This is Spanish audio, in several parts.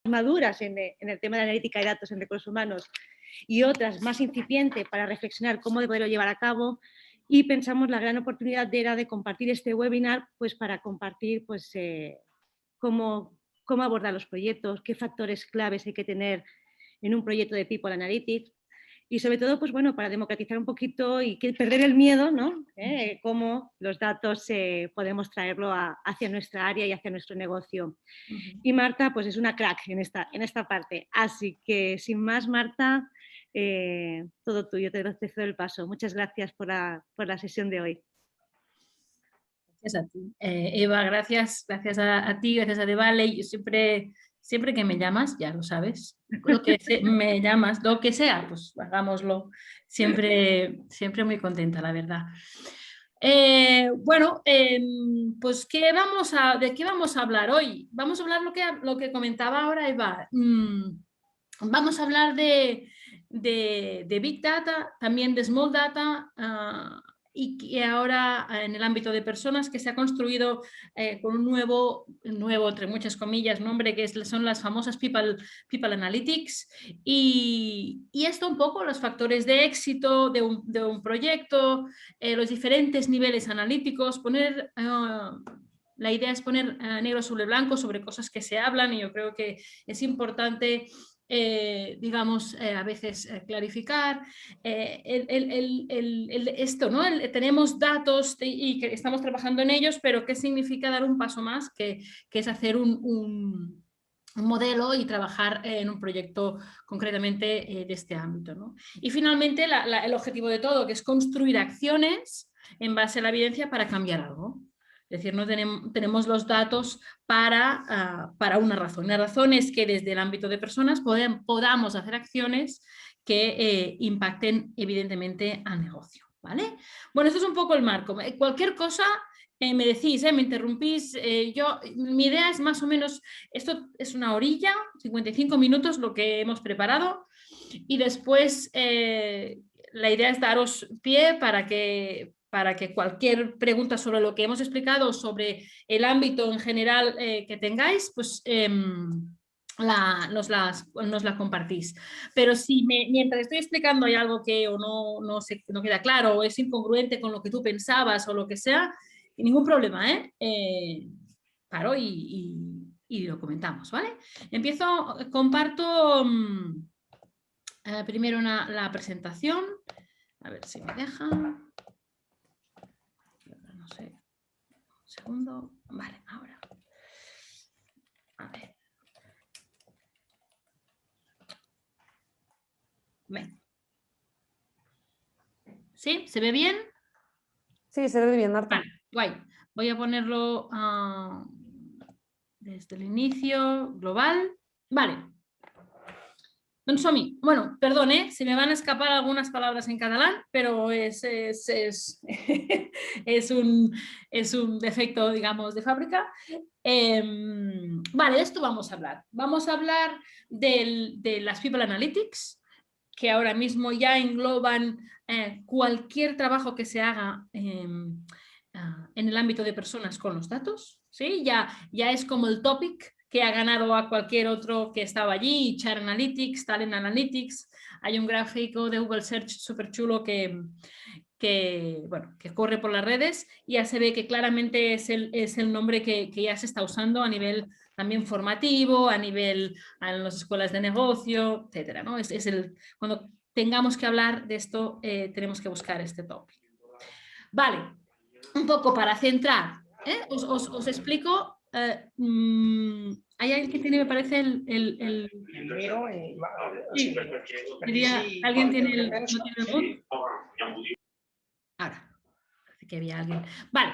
maduras en el tema de analítica de datos en recursos humanos y otras más incipientes para reflexionar cómo poderlo llevar a cabo, y pensamos la gran oportunidad era de compartir este webinar pues para compartir pues, cómo abordar los proyectos, qué factores claves hay que tener en un proyecto de People Analytics y sobre todo pues, bueno, para democratizar un poquito y perder el miedo, ¿no? Cómo los datos podemos traerlo hacia nuestra área y hacia nuestro negocio. Y Marta pues es una crack en esta parte, así que sin más, Marta, todo tuyo, te cedo el paso. Muchas gracias por la sesión de hoy. Gracias a ti. Eva, gracias a ti, gracias a Devale. Yo siempre que me llamas, ya lo sabes, me llamas, lo que sea, pues hagámoslo. Siempre muy contenta, la verdad. Bueno, pues ¿de qué vamos a hablar hoy? Vamos a hablar lo que comentaba ahora Eva. Vamos a hablar de Big Data, también de Small Data, y que ahora en el ámbito de personas que se ha construido con un nuevo, entre muchas comillas, nombre que son las famosas People Analytics, y esto un poco los factores de éxito de un proyecto, los diferentes niveles analíticos, la idea es poner negro sobre blanco sobre cosas que se hablan, y yo creo que es importante digamos, a veces clarificar esto, ¿no? Tenemos datos y que estamos trabajando en ellos, pero ¿qué significa dar un paso más? Que es hacer un modelo y trabajar en un proyecto concretamente de este ámbito, ¿no? Y finalmente el objetivo de todo, que es construir acciones en base a la evidencia para cambiar algo. Es decir, no tenemos los datos para una razón. La razón es que desde el ámbito de personas podamos hacer acciones que impacten evidentemente al negocio, ¿vale? Bueno, esto es un poco el marco. Cualquier cosa me decís, me interrumpís. Mi idea es más o menos, esto es una horilla, 55 minutos lo que hemos preparado, y después la idea es daros pie para que cualquier pregunta sobre lo que hemos explicado, sobre el ámbito en general que tengáis, pues nos la compartís. Pero si mientras estoy explicando hay algo que o no queda claro o es incongruente con lo que tú pensabas o lo que sea, ningún problema, paro y lo comentamos, ¿vale? Comparto primero la presentación, a ver si me deja. No sé, un segundo. Vale, ahora. A ver. Ven. ¿Sí? ¿Se ve bien? Sí, se ve bien, Marta. Vale, guay. Voy a ponerlo desde el inicio, global. Vale. Doncs som-hi. Bueno, perdón, se me van a escapar algunas palabras en catalán, pero es un defecto, digamos, de fábrica. Vale, de esto vamos a hablar. Vamos a hablar de las People Analytics, que ahora mismo ya engloban cualquier trabajo que se haga en el ámbito de personas con los datos, ¿sí? Ya es como el topic que ha ganado a cualquier otro que estaba allí, Chart Analytics, Talent Analytics. Hay un gráfico de Google Search súper chulo que corre por las redes, y ya se ve que claramente es el nombre que ya se está usando a nivel también formativo, a nivel en las escuelas de negocio, etcétera, ¿no? Cuando tengamos que hablar de esto, tenemos que buscar este tópico. Vale, un poco para centrar, os explico. Hay alguien que tiene, me parece, sí. ¿Alguien tiene el boot? Ahora, parece que había alguien. Vale,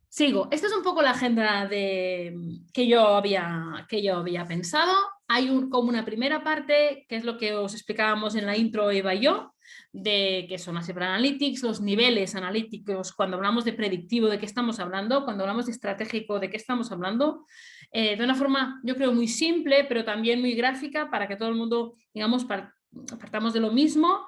sigo. Esta es un poco la agenda que yo había pensado. Hay como una primera parte, que es lo que os explicábamos en la intro Eva y yo, de qué son las People Analytics, los niveles analíticos, cuando hablamos de predictivo, de qué estamos hablando, cuando hablamos de estratégico, de qué estamos hablando, de una forma, yo creo, muy simple, pero también muy gráfica, para que todo el mundo, digamos, partamos de lo mismo,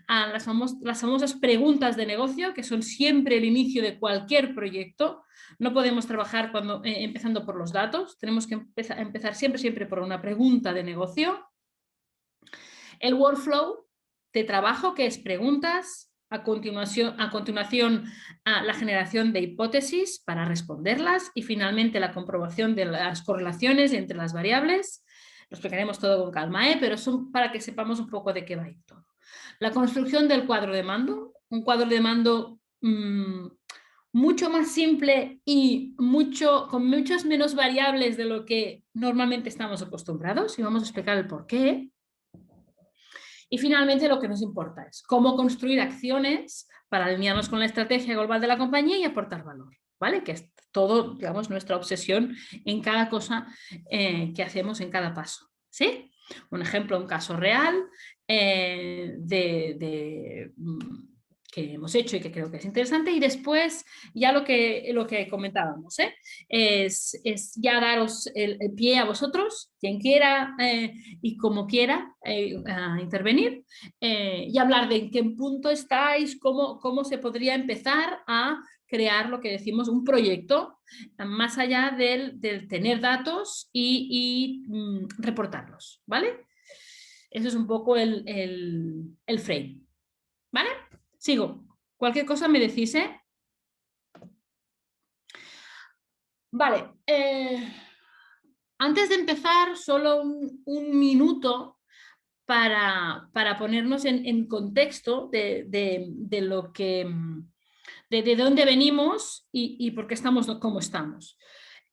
a las famosas preguntas de negocio, que son siempre el inicio de cualquier proyecto. No podemos trabajar empezando por los datos, tenemos que empezar siempre por una pregunta de negocio. El workflow de trabajo, que es preguntas, a continuación la generación de hipótesis para responderlas y finalmente la comprobación de las correlaciones entre las variables. Lo explicaremos todo con calma, pero son para que sepamos un poco de qué va a ir todo. La construcción del cuadro de mando, un cuadro de mando mucho más simple y con muchas menos variables de lo que normalmente estamos acostumbrados, y vamos a explicar el por qué. Y finalmente lo que nos importa es cómo construir acciones para alinearnos con la estrategia global de la compañía y aportar valor, ¿vale? Que es todo, digamos, nuestra obsesión en cada cosa que hacemos en cada paso, ¿sí? Un ejemplo, un caso real que hemos hecho y que creo que es interesante, y después ya lo que comentábamos, es ya daros el pie a vosotros, quien quiera y como quiera intervenir, y hablar de en qué punto estáis, cómo se podría empezar a crear lo que decimos un proyecto, más allá del tener datos y reportarlos, ¿vale? Eso es un poco el frame, ¿vale? Sigo. Cualquier cosa me decís, ¿eh? Vale. Antes de empezar, solo un minuto para ponernos en contexto de lo que... de dónde venimos y por qué estamos como estamos.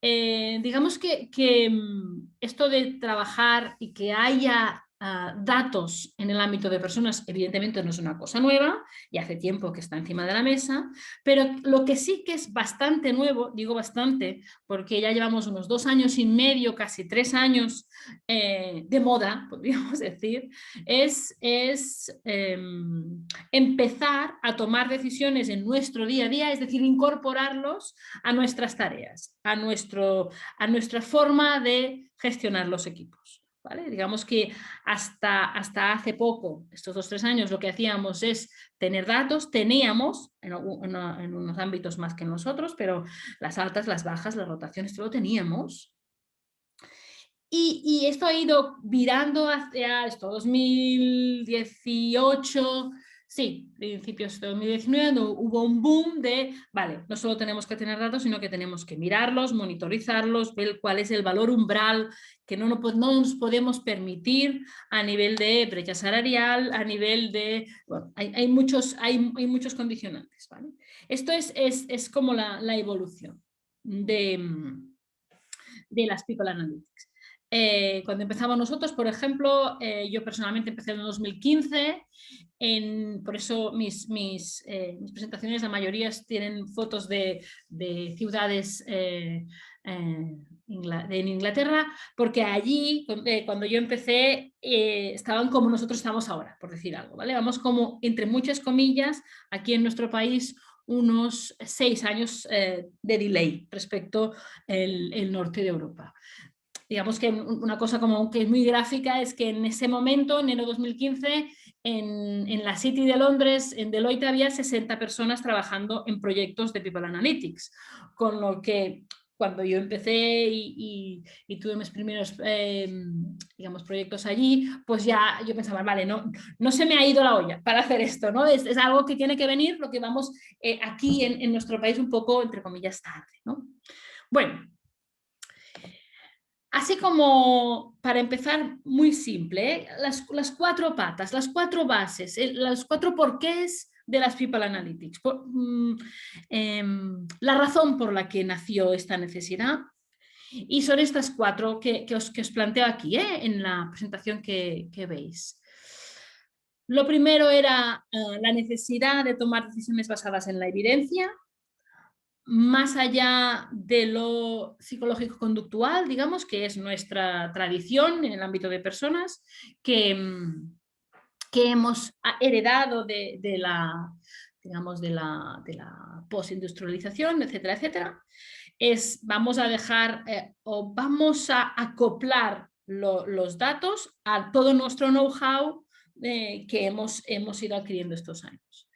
Digamos que esto de trabajar y que haya datos en el ámbito de personas, evidentemente no es una cosa nueva, y hace tiempo que está encima de la mesa, pero lo que sí que es bastante nuevo, digo bastante, porque ya llevamos unos 2 años y medio, casi 3 años de moda, podríamos decir, es empezar a tomar decisiones en nuestro día a día, es decir, incorporarlos a nuestras tareas, a nuestra forma de gestionar los equipos. ¿Vale? Digamos que hasta hace poco, estos 2-3 años, lo que hacíamos es tener datos, teníamos en unos ámbitos más que en los otros, pero las altas, las bajas, las rotaciones, todo lo teníamos. Y esto ha ido virando hacia esto, 2018, sí, principios de 2019, hubo un boom de, vale, no solo tenemos que tener datos, sino que tenemos que mirarlos, monitorizarlos, ver cuál es el valor umbral que no nos podemos permitir a nivel de brecha salarial, a nivel de... Bueno, hay muchos condicionantes, ¿vale? Esto es como la evolución de las People Analytics. Cuando empezamos nosotros, por ejemplo, yo personalmente empecé en el 2015, por eso mis presentaciones, la mayoría tienen fotos de ciudades en Inglaterra, porque allí, cuando yo empecé, estaban como nosotros estamos ahora, por decir algo, ¿vale? Vamos como, entre muchas comillas, aquí en nuestro país, unos 6 años de delay respecto al norte de Europa. Digamos que una cosa como que es muy gráfica es que en ese momento, enero 2015, en la City de Londres, en Deloitte, había 60 personas trabajando en proyectos de People Analytics, con lo que cuando yo empecé y tuve mis primeros digamos, proyectos allí, pues ya yo pensaba, vale, no se me ha ido la olla para hacer esto, ¿no? Es algo que tiene que venir, lo que vamos aquí en nuestro país un poco, entre comillas, tarde, ¿no? Bueno, así como para empezar muy simple, las 4 patas, las 4 bases, los 4 porqués de las People Analytics. La razón por la que nació esta necesidad, y son estas 4 que os planteo aquí en la presentación que veis. Lo primero era la necesidad de tomar decisiones basadas en la evidencia, más allá de lo psicológico-conductual, digamos, que es nuestra tradición en el ámbito de personas, que hemos heredado de la postindustrialización, etcétera, etcétera, vamos a dejar o vamos a acoplar los datos a todo nuestro know-how que hemos ido adquiriendo estos años.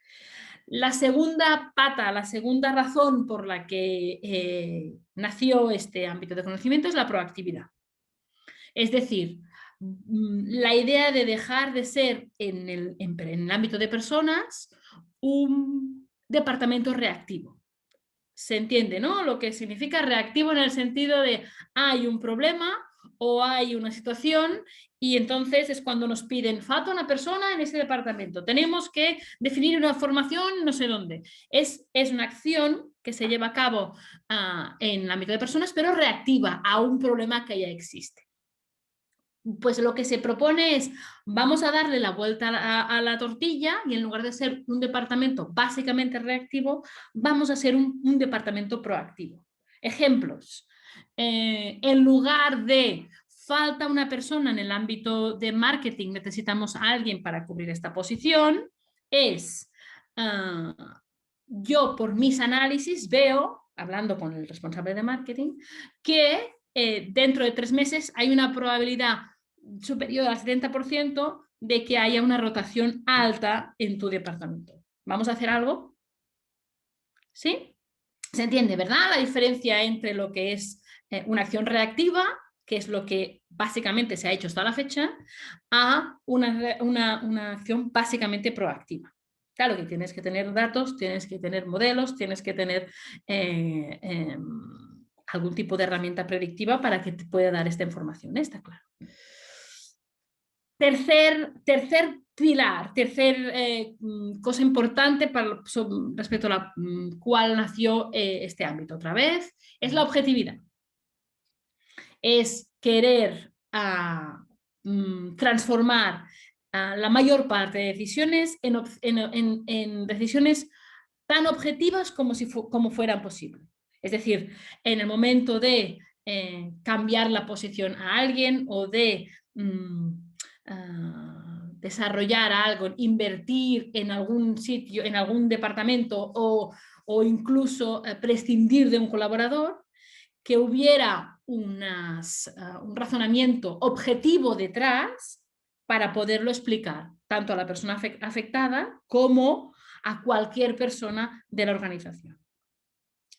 La segunda pata, la segunda razón por la que nació este ámbito de conocimiento es la proactividad. Es decir, la idea de dejar de ser en el ámbito de personas un departamento reactivo. Se entiende, ¿no? Lo que significa reactivo en el sentido de hay un problema o hay una situación y entonces es cuando nos piden, falta una persona en ese departamento, tenemos que definir una formación no sé dónde. Es una acción que se lleva a cabo en el ámbito de personas, pero reactiva a un problema que ya existe. Pues lo que se propone es, vamos a darle la vuelta a la tortilla y en lugar de ser un departamento básicamente reactivo, vamos a ser un departamento proactivo. Ejemplos, en lugar de falta una persona en el ámbito de marketing, necesitamos a alguien para cubrir esta posición, es yo por mis análisis veo, hablando con el responsable de marketing, que dentro de 3 meses hay una probabilidad superior al 70% de que haya una rotación alta en tu departamento. ¿Vamos a hacer algo? ¿Sí? ¿Se entiende, verdad? La diferencia entre lo que es una acción reactiva, que es lo que básicamente se ha hecho hasta la fecha, a una acción básicamente proactiva. Claro que tienes que tener datos, tienes que tener modelos, tienes que tener algún tipo de herramienta predictiva para que te pueda dar esta información, está claro. Tercer pilar, cosa importante respecto a la cual nació este ámbito otra vez, es la objetividad. Es querer transformar la mayor parte de decisiones en decisiones tan objetivas como fueran posibles. Es decir, en el momento de cambiar la posición a alguien o de desarrollar algo, invertir en algún sitio, en algún departamento o incluso prescindir de un colaborador, que hubiera un razonamiento objetivo detrás para poderlo explicar tanto a la persona afectada como a cualquier persona de la organización.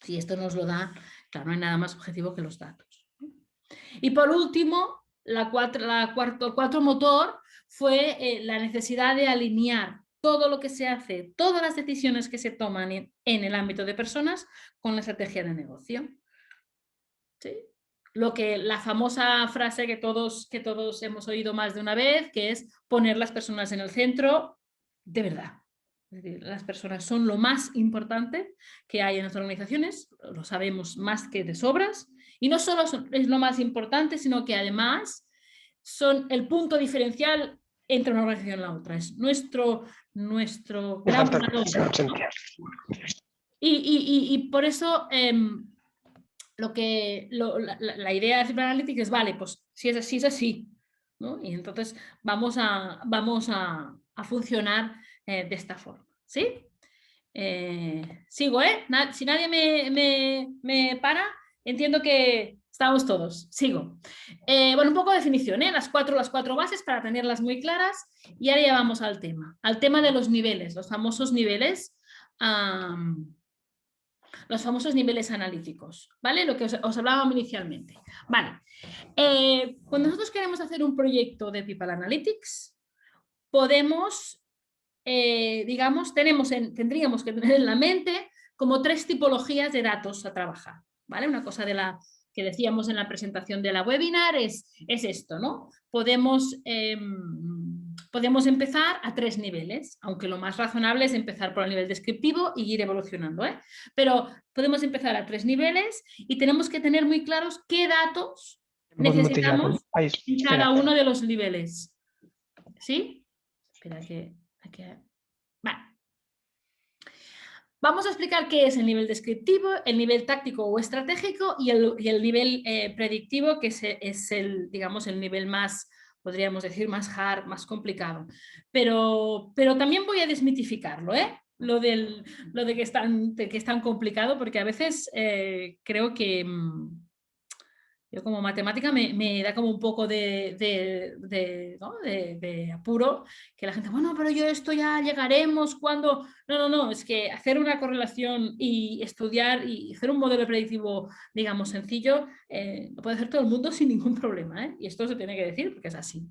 Si esto nos lo da, claro, no hay nada más objetivo que los datos. Y por último, el cuarto motor fue la necesidad de alinear todo lo que se hace, todas las decisiones que se toman en el ámbito de personas con la estrategia de negocio. ¿Sí? La famosa frase que todos hemos oído más de una vez, que es poner las personas en el centro de verdad. Es decir, las personas son lo más importante que hay en las organizaciones, lo sabemos más que de sobras, y no solo es lo más importante, sino que además son el punto diferencial entre una organización y la otra. Es nuestro gran valor, ¿no? Y por eso la idea de Cipher Analytics es, vale, pues si es así, es así, ¿no? Y entonces vamos a funcionar de esta forma, ¿sí? Sigo, ¿eh? Si nadie me para, entiendo que estamos todos. Sigo. Bueno, un poco de definición, ¿eh? Las cuatro bases para tenerlas muy claras y ahora ya vamos al tema de los niveles, los famosos niveles analíticos, ¿vale? Lo que os hablábamos inicialmente. Vale. Cuando nosotros queremos hacer un proyecto de People Analytics, podemos, tendríamos que tener en la mente como 3 tipologías de datos a trabajar, ¿vale? Una cosa de la que decíamos en la presentación de la webinar es esto, ¿no? Podemos empezar a 3 niveles, aunque lo más razonable es empezar por el nivel descriptivo y ir evolucionando, ¿eh? Pero podemos empezar a 3 niveles y tenemos que tener muy claros qué datos necesitamos en cada uno de los niveles. ¿Sí? Espera que... Vale. Vamos a explicar qué es el nivel descriptivo, el nivel táctico o estratégico y el nivel predictivo, que es el nivel más, podríamos decir, más hard, más complicado. Pero también voy a desmitificarlo, ¿eh? Lo de que es tan complicado, porque a veces creo que Yo como matemática me da como un poco ¿no? de apuro, que la gente, bueno, pero yo esto ya llegaremos cuando... No, es que hacer una correlación y estudiar y hacer un modelo predictivo, digamos, sencillo, lo puede hacer todo el mundo sin ningún problema, ¿eh? Y esto se tiene que decir porque es así.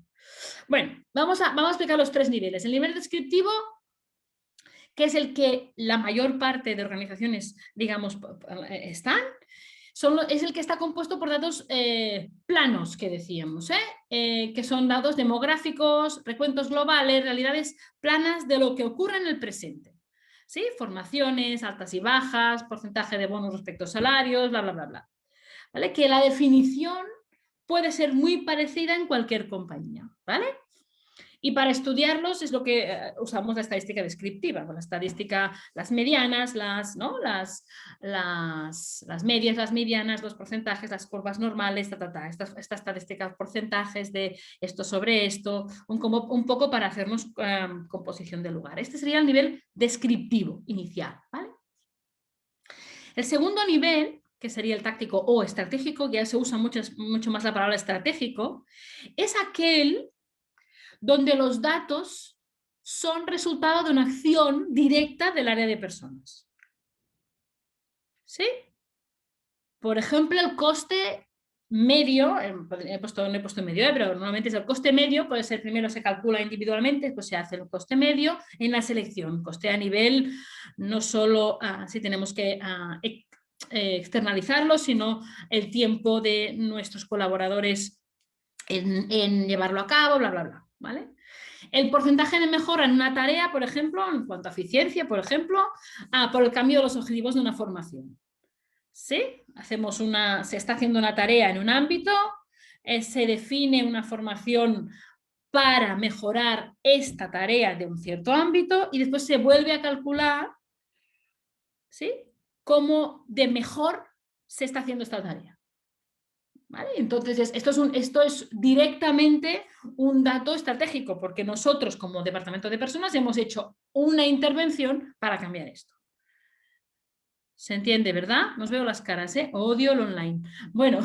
Bueno, vamos a explicar los 3 niveles. El nivel descriptivo, que es el que la mayor parte de organizaciones, digamos, están, es el que está compuesto por datos planos, que decíamos, que son datos demográficos, recuentos globales, realidades planas de lo que ocurre en el presente. ¿Sí? Formaciones, altas y bajas, porcentaje de bonos respecto a salarios, bla, bla, bla, bla. ¿Vale? Que la definición puede ser muy parecida en cualquier compañía, ¿vale? Y para estudiarlos es lo que usamos la estadística descriptiva, la estadística, las medianas, ¿no? las medias, las medianas, los porcentajes, las curvas normales, esta estadística, porcentajes de esto sobre esto, un poco para hacernos composición de lugar. Este sería el nivel descriptivo inicial, ¿vale? El segundo nivel, que sería el táctico o estratégico, ya se usa mucho más la palabra estratégico, es aquel donde los datos son resultado de una acción directa del área de personas. ¿Sí? Por ejemplo, el coste medio, no he puesto medio, pero normalmente es el coste medio, puede ser primero se calcula individualmente, después se hace el coste medio en la selección, coste a nivel, no solo si tenemos que externalizarlo, sino el tiempo de nuestros colaboradores en llevarlo a cabo, bla, bla, bla, ¿vale? El porcentaje de mejora en una tarea, por ejemplo, en cuanto a eficiencia, por ejemplo, por el cambio de los objetivos de una formación. ¿Sí? Se está haciendo una tarea en un ámbito, se define una formación para mejorar esta tarea de un cierto ámbito y después se vuelve a calcular, ¿sí? Cómo de mejor se está haciendo esta tarea. ¿Vale? Entonces, esto es directamente un dato estratégico, porque nosotros como departamento de personas hemos hecho una intervención para cambiar esto. ¿Se entiende, verdad? Nos veo las caras, ¿eh? Odio el online. Bueno,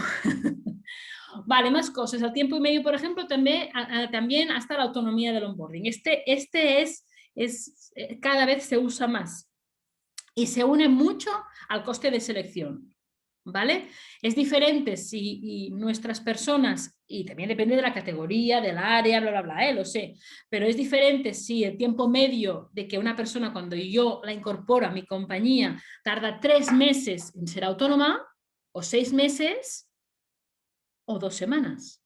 vale, más cosas. Al tiempo y medio, por ejemplo, también hasta la autonomía del onboarding. Cada vez se usa más y se une mucho al coste de selección. ¿Vale? Es diferente si nuestras personas, y también depende de la categoría, del área, bla, bla, bla, lo sé, pero es diferente si el tiempo medio de que una persona cuando yo la incorporo a mi compañía tarda 3 meses en ser autónoma, o 6 meses, o 2 semanas.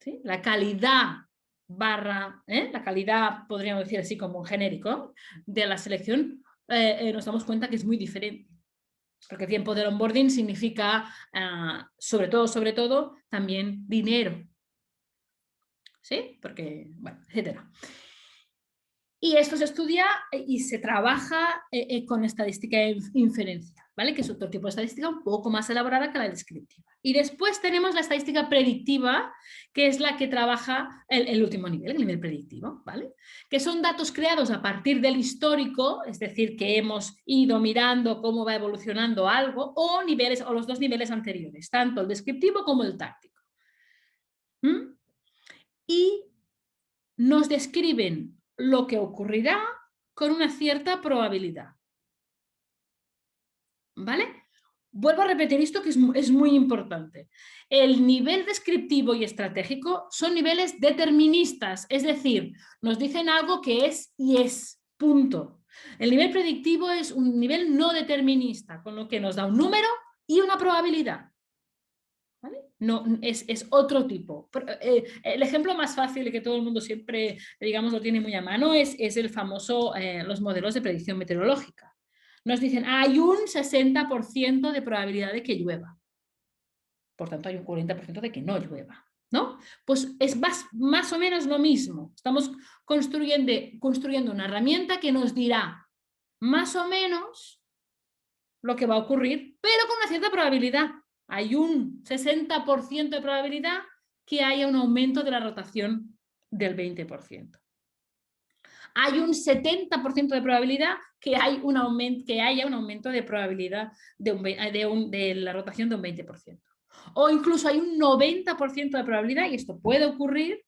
¿Sí? La calidad la calidad, podríamos decir así como un genérico, de la selección, nos damos cuenta que es muy diferente. Porque tiempo del onboarding significa, sobre todo, también dinero. ¿Sí? Porque, bueno, etcétera. Y esto se estudia y se trabaja con estadística de inferencia, ¿vale? Que es otro tipo de estadística un poco más elaborada que la descriptiva. Y después tenemos la estadística predictiva, que es la que trabaja el último nivel, el nivel predictivo, ¿vale? Que son datos creados a partir del histórico, es decir, que hemos ido mirando cómo va evolucionando algo, o los 2 niveles anteriores, tanto el descriptivo como el táctico. Y nos describen lo que ocurrirá con una cierta probabilidad. ¿Vale? Vuelvo a repetir esto que es muy importante. El nivel descriptivo y estratégico son niveles deterministas, es decir, nos dicen algo que es y es, punto. El nivel predictivo es un nivel no determinista, con lo que nos da un número y una probabilidad. ¿Vale? No, es otro tipo. El ejemplo más fácil y que todo el mundo siempre, digamos, lo tiene muy a mano es el famoso, los modelos de predicción meteorológica. Nos dicen, hay un 60% de probabilidad de que llueva. Por tanto, hay un 40% de que no llueva, ¿no? Pues es más o menos lo mismo. Estamos construyendo una herramienta que nos dirá más o menos lo que va a ocurrir, pero con una cierta probabilidad. Hay un 60% de probabilidad que haya un aumento de la rotación del 20%. Hay un 70% de probabilidad que haya un aumento de probabilidad de la rotación de un 20%. O incluso hay un 90% de probabilidad, y esto puede ocurrir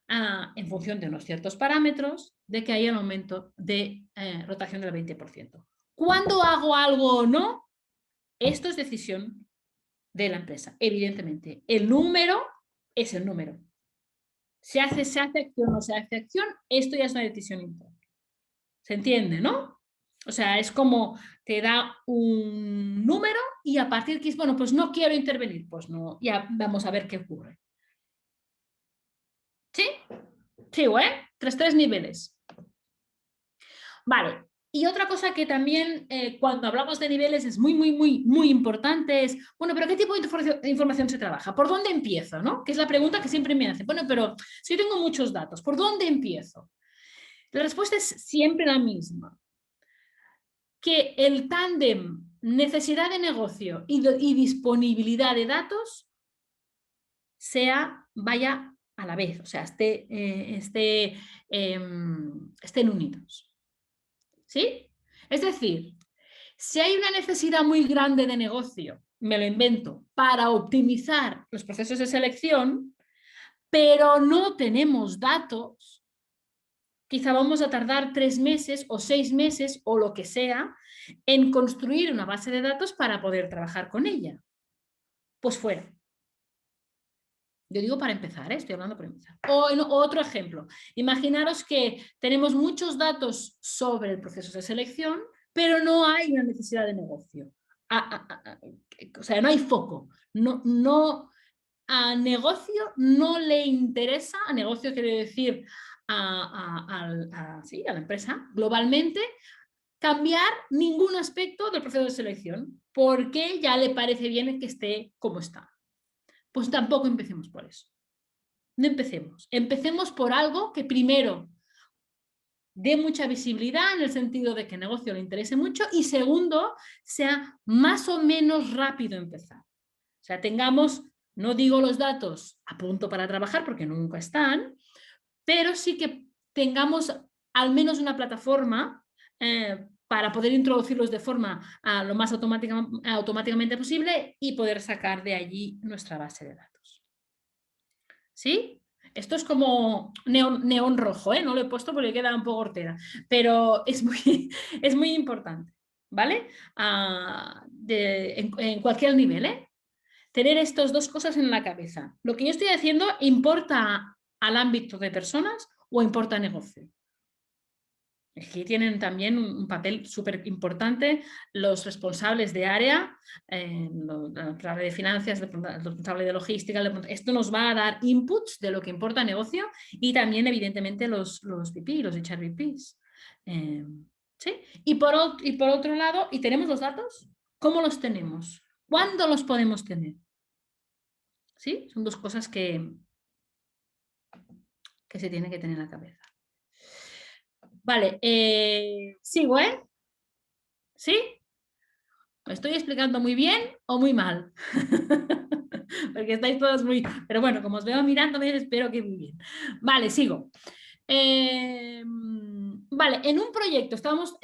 en función de unos ciertos parámetros, de que haya un aumento de rotación del 20%. ¿Cuándo hago algo o no? Esto es decisión de la empresa, evidentemente. El número es el número. Se hace acción o no se hace acción, esto ya es una decisión interna. ¿Se entiende, no? O sea, es como te da un número y a partir de que es, bueno, pues no quiero intervenir, pues no, ya vamos a ver qué ocurre. ¿Sí? Sí, ¿eh? Tres niveles. Vale. Y otra cosa que también cuando hablamos de niveles es muy importante es, bueno, pero ¿qué tipo de información se trabaja? ¿Por dónde empiezo? ¿No? Que es la pregunta que siempre me hacen. Bueno, pero si yo tengo muchos datos, ¿por dónde empiezo? La respuesta es siempre la misma. Que el tándem necesidad de negocio y disponibilidad de datos vaya a la vez, o sea, estén unidos. ¿Sí? Es decir, si hay una necesidad muy grande de negocio, me lo invento, para optimizar los procesos de selección, pero no tenemos datos, quizá vamos a tardar 3 meses o 6 meses o lo que sea en construir una base de datos para poder trabajar con ella. Pues fuera. Yo digo para empezar, estoy hablando para empezar. Otro ejemplo, imaginaros que tenemos muchos datos sobre el proceso de selección, pero no hay una necesidad de negocio. O sea, no hay foco. A negocio no le interesa, a negocio quiere decir sí, a la empresa, globalmente, cambiar ningún aspecto del proceso de selección, porque ya le parece bien que esté como está. Pues tampoco empecemos por eso. No empecemos. Empecemos por algo que primero dé mucha visibilidad en el sentido de que el negocio le interese mucho y segundo, sea más o menos rápido empezar. O sea, tengamos, no digo los datos a punto para trabajar porque nunca están, pero sí que tengamos al menos una plataforma para poder introducirlos de forma lo más automáticamente posible y poder sacar de allí nuestra base de datos. ¿Sí? Esto es como neón rojo, ¿eh? No lo he puesto porque queda un poco hortera, pero es muy importante, ¿vale? En cualquier nivel, ¿eh? Tener estas dos cosas en la cabeza. Lo que yo estoy haciendo importa al ámbito de personas o importa a negocio. Aquí tienen también un papel súper importante los responsables de área, el responsable de finanzas, el responsable de logística. Esto nos va a dar inputs de lo que importa a negocio y también evidentemente los VP, los HR VPs. ¿Sí? Y por otro lado, ¿y tenemos los datos? ¿Cómo los tenemos? ¿Cuándo los podemos tener? ¿Sí? Son dos cosas que se tienen que tener en la cabeza. Vale, sigo, ¿eh? ¿Sí? ¿Me estoy explicando muy bien o muy mal? Porque estáis todos muy... Pero bueno, como os veo mirándome, espero que muy bien. Vale, sigo. Vale, en un proyecto estábamos,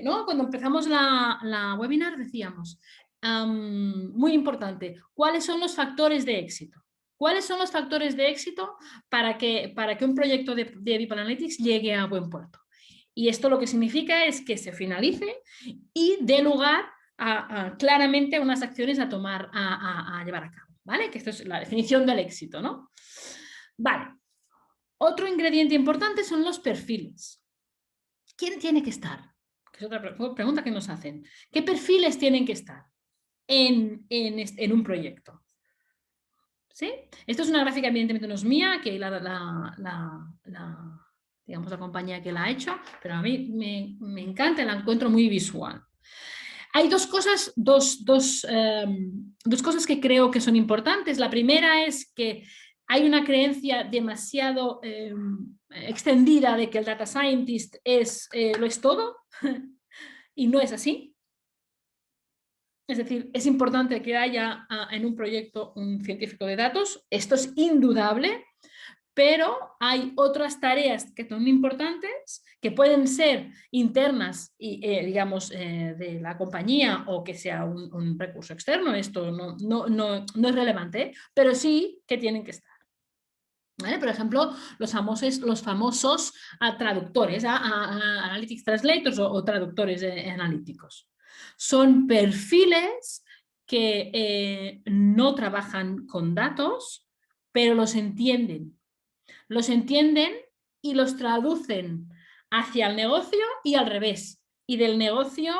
¿no? Cuando empezamos la webinar decíamos, muy importante, ¿cuáles son los factores de éxito? ¿Cuáles son los factores de éxito para que un proyecto de People Analytics llegue a buen puerto? Y esto lo que significa es que se finalice y dé lugar claramente a unas acciones a tomar, a llevar a cabo, ¿vale? Que esto es la definición del éxito, ¿no? Vale. Otro ingrediente importante son los perfiles. ¿Quién tiene que estar? Que es otra pregunta que nos hacen. ¿Qué perfiles tienen que estar en un proyecto? ¿Sí? Esto es una gráfica, evidentemente no es mía, que digamos, la compañía que la ha hecho, pero a mí me encanta, la encuentro muy visual. Hay dos cosas que creo que son importantes. La primera es que hay una creencia demasiado extendida de que el data scientist lo es todo y no es así. Es decir, es importante que haya en un proyecto un científico de datos, esto es indudable, pero hay otras tareas que son importantes, que pueden ser internas y, digamos, de la compañía o que sea un recurso externo, esto no es relevante, pero sí que tienen que estar. ¿Vale? Por ejemplo, los famosos traductores, Analytics Translators o traductores analíticos. Son perfiles que no trabajan con datos, pero los entienden. Los entienden y los traducen hacia el negocio y al revés. Y del negocio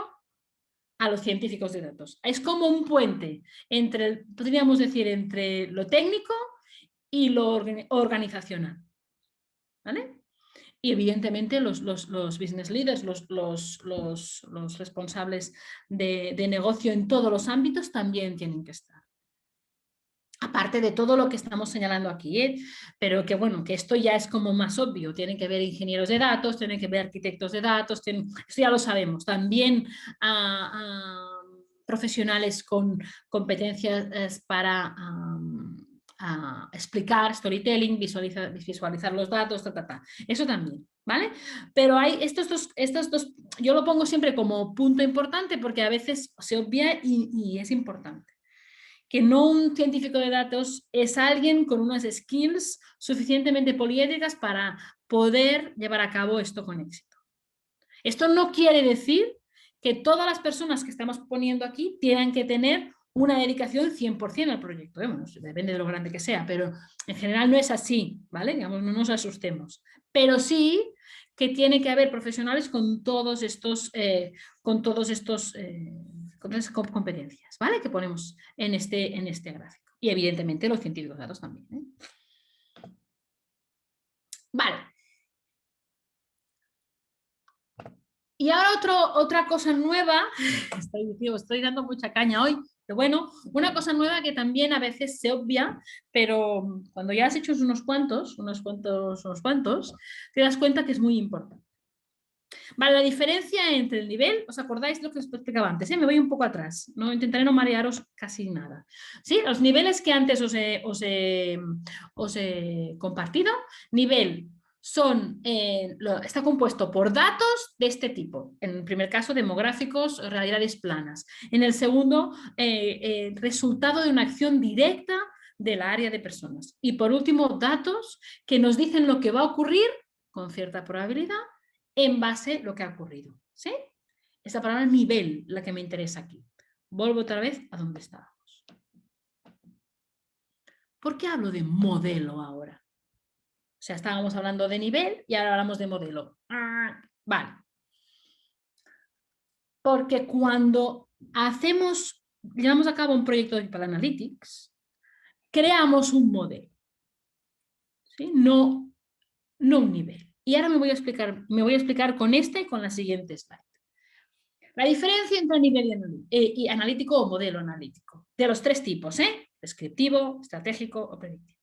a los científicos de datos. Es como un puente entre, podríamos decir, entre lo técnico y lo organizacional. ¿Vale? Y evidentemente los business leaders, los responsables de negocio en todos los ámbitos también tienen que estar. Aparte de todo lo que estamos señalando aquí, pero que bueno, que esto ya es como más obvio. Tienen que ver ingenieros de datos, tienen que ver arquitectos de datos, esto ya lo sabemos. También profesionales con competencias para explicar, storytelling, visualizar los datos, eso también, ¿vale? Pero hay estos dos, yo lo pongo siempre como punto importante porque a veces se obvia y es importante. Que no un científico de datos es alguien con unas skills suficientemente poliédricas para poder llevar a cabo esto con éxito. Esto no quiere decir que todas las personas que estamos poniendo aquí tengan que tener una dedicación 100% al proyecto. Bueno, depende de lo grande que sea, pero en general no es así, ¿vale? Digamos, no nos asustemos. Pero sí que tiene que haber profesionales con todas estas competencias, ¿vale? Que ponemos en este gráfico. Y evidentemente los científicos de datos también, ¿eh? Vale. Y ahora otra cosa nueva, estoy dando mucha caña hoy, pero bueno, una cosa nueva que también a veces se obvia, pero cuando ya has hecho unos cuantos, te das cuenta que es muy importante. Vale, la diferencia entre el nivel, ¿os acordáis de lo que os explicaba antes? Me voy un poco atrás, no intentaré no marearos casi nada. ¿Sí? Los niveles que antes os he compartido, nivel está compuesto por datos de este tipo. En el primer caso, demográficos, realidades planas. En el segundo, resultado de una acción directa del área de personas. Y por último, datos que nos dicen lo que va a ocurrir con cierta probabilidad en base a lo que ha ocurrido. ¿Sí? Esa palabra nivel, la que me interesa aquí. Vuelvo otra vez a donde estábamos. ¿Por qué hablo de modelo ahora? O sea, estábamos hablando de nivel y ahora hablamos de modelo. Vale. Porque cuando llevamos a cabo un proyecto de People Analytics, creamos un modelo. ¿Sí? No un nivel. Y ahora me voy a explicar con y con la siguiente slide. La diferencia entre nivel y analítico o modelo analítico. De los tres tipos, descriptivo, estratégico o predictivo.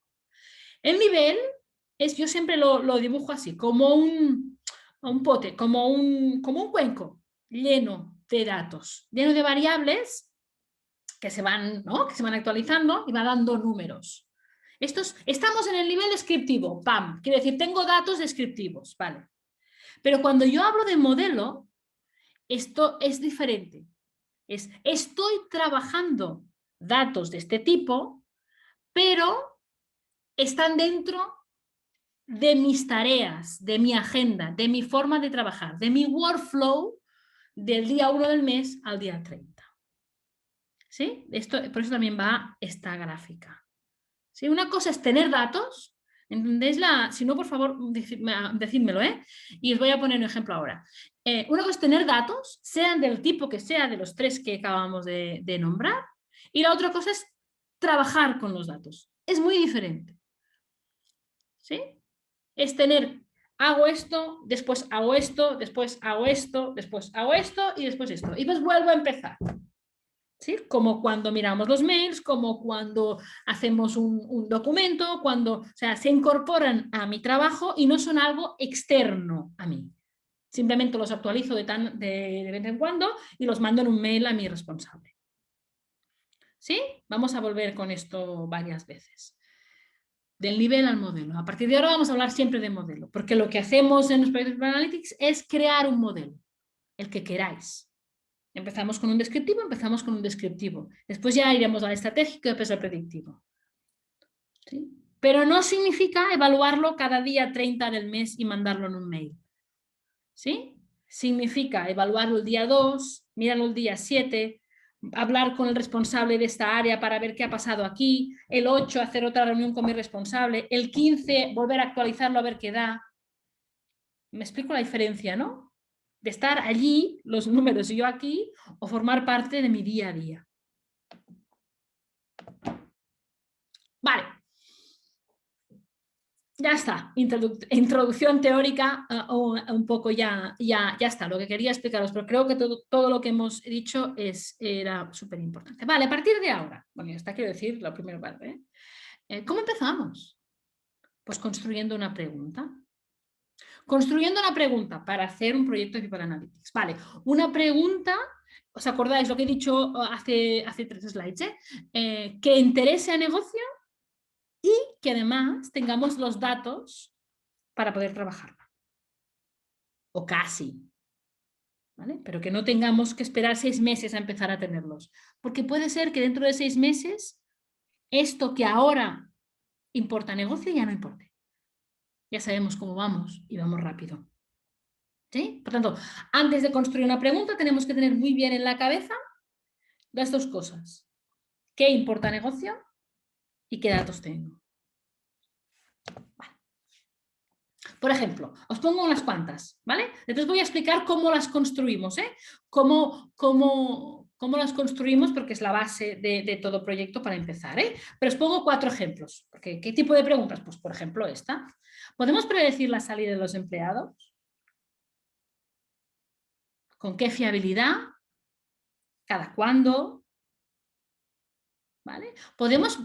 El nivel yo siempre lo dibujo así, como un pote, como un cuenco lleno de datos, lleno de variables que se van actualizando y va dando números. Estamos en el nivel descriptivo, ¡pam! Quiere decir, tengo datos descriptivos, ¿vale? Pero cuando yo hablo de modelo, esto es diferente. Estoy trabajando datos de este tipo, pero están dentro de mis tareas, de mi agenda, de mi forma de trabajar, de mi workflow del día 1 del mes al día 30. ¿Sí? Por eso también va esta gráfica. ¿Sí? Una cosa es tener datos, ¿entendéis? Si no, por favor, decídmelo, y os voy a poner un ejemplo ahora. Una cosa es tener datos, sean del tipo que sea de los tres que acabamos de nombrar, y la otra cosa es trabajar con los datos. Es muy diferente. ¿Sí? Es hago esto, después hago esto, después hago esto, después hago esto y después esto. Y pues vuelvo a empezar. ¿Sí? Como cuando miramos los mails, como cuando hacemos un documento, o sea, se incorporan a mi trabajo y no son algo externo a mí. Simplemente los actualizo de vez en cuando y los mando en un mail a mi responsable. ¿Sí? Vamos a volver con esto varias veces. del nivel al modelo. A partir de ahora vamos a hablar siempre de modelo, porque lo que hacemos en los proyectos de Analytics es crear un modelo, el que queráis. Empezamos con un descriptivo, empezamos con un descriptivo. Después ya iremos al estratégico y después al predictivo. ¿Sí? Pero no significa evaluarlo cada día 30 del mes y mandarlo en un mail. ¿Sí? Significa evaluarlo el día 2, mirarlo el día 7, hablar con el responsable de esta área para ver qué ha pasado aquí, el 8 hacer otra reunión con mi responsable, el 15 volver a actualizarlo a ver qué da. ¿Me explico la diferencia, no? De estar allí, los números y yo aquí, o formar parte de mi día a día. Vale. Ya está, introducción teórica, un poco ya está, lo que quería explicaros, pero creo que todo lo que hemos dicho era súper importante. Vale, a partir de ahora, bueno, ya está, quiero decir la primera parte. ¿Cómo empezamos? Pues construyendo una pregunta. Construyendo una pregunta para hacer un proyecto de People Analytics. Vale, una pregunta, ¿os acordáis lo que he dicho hace 3 slides? Que interese a negocio y que además tengamos los datos para poder trabajarla. O casi. ¿Vale? Pero que no tengamos que esperar 6 meses a empezar a tenerlos. Porque puede ser que dentro de 6 meses esto que ahora importa negocio ya no importe. Ya sabemos cómo vamos y vamos rápido. ¿Sí? Por tanto, antes de construir una pregunta tenemos que tener muy bien en la cabeza las 2 cosas. ¿Qué importa negocio? ¿Y qué datos tengo? Vale. Por ejemplo, os pongo unas cuantas, ¿vale? Después voy a explicar cómo las construimos, ¿eh? Cómo las construimos, porque es la base de todo proyecto para empezar, ¿eh? Pero os pongo 4 ejemplos. Porque, ¿qué tipo de preguntas? Pues, por ejemplo, esta. ¿Podemos predecir la salida de los empleados? ¿Con qué fiabilidad? ¿Cada cuándo? ¿Vale? ¿Podemos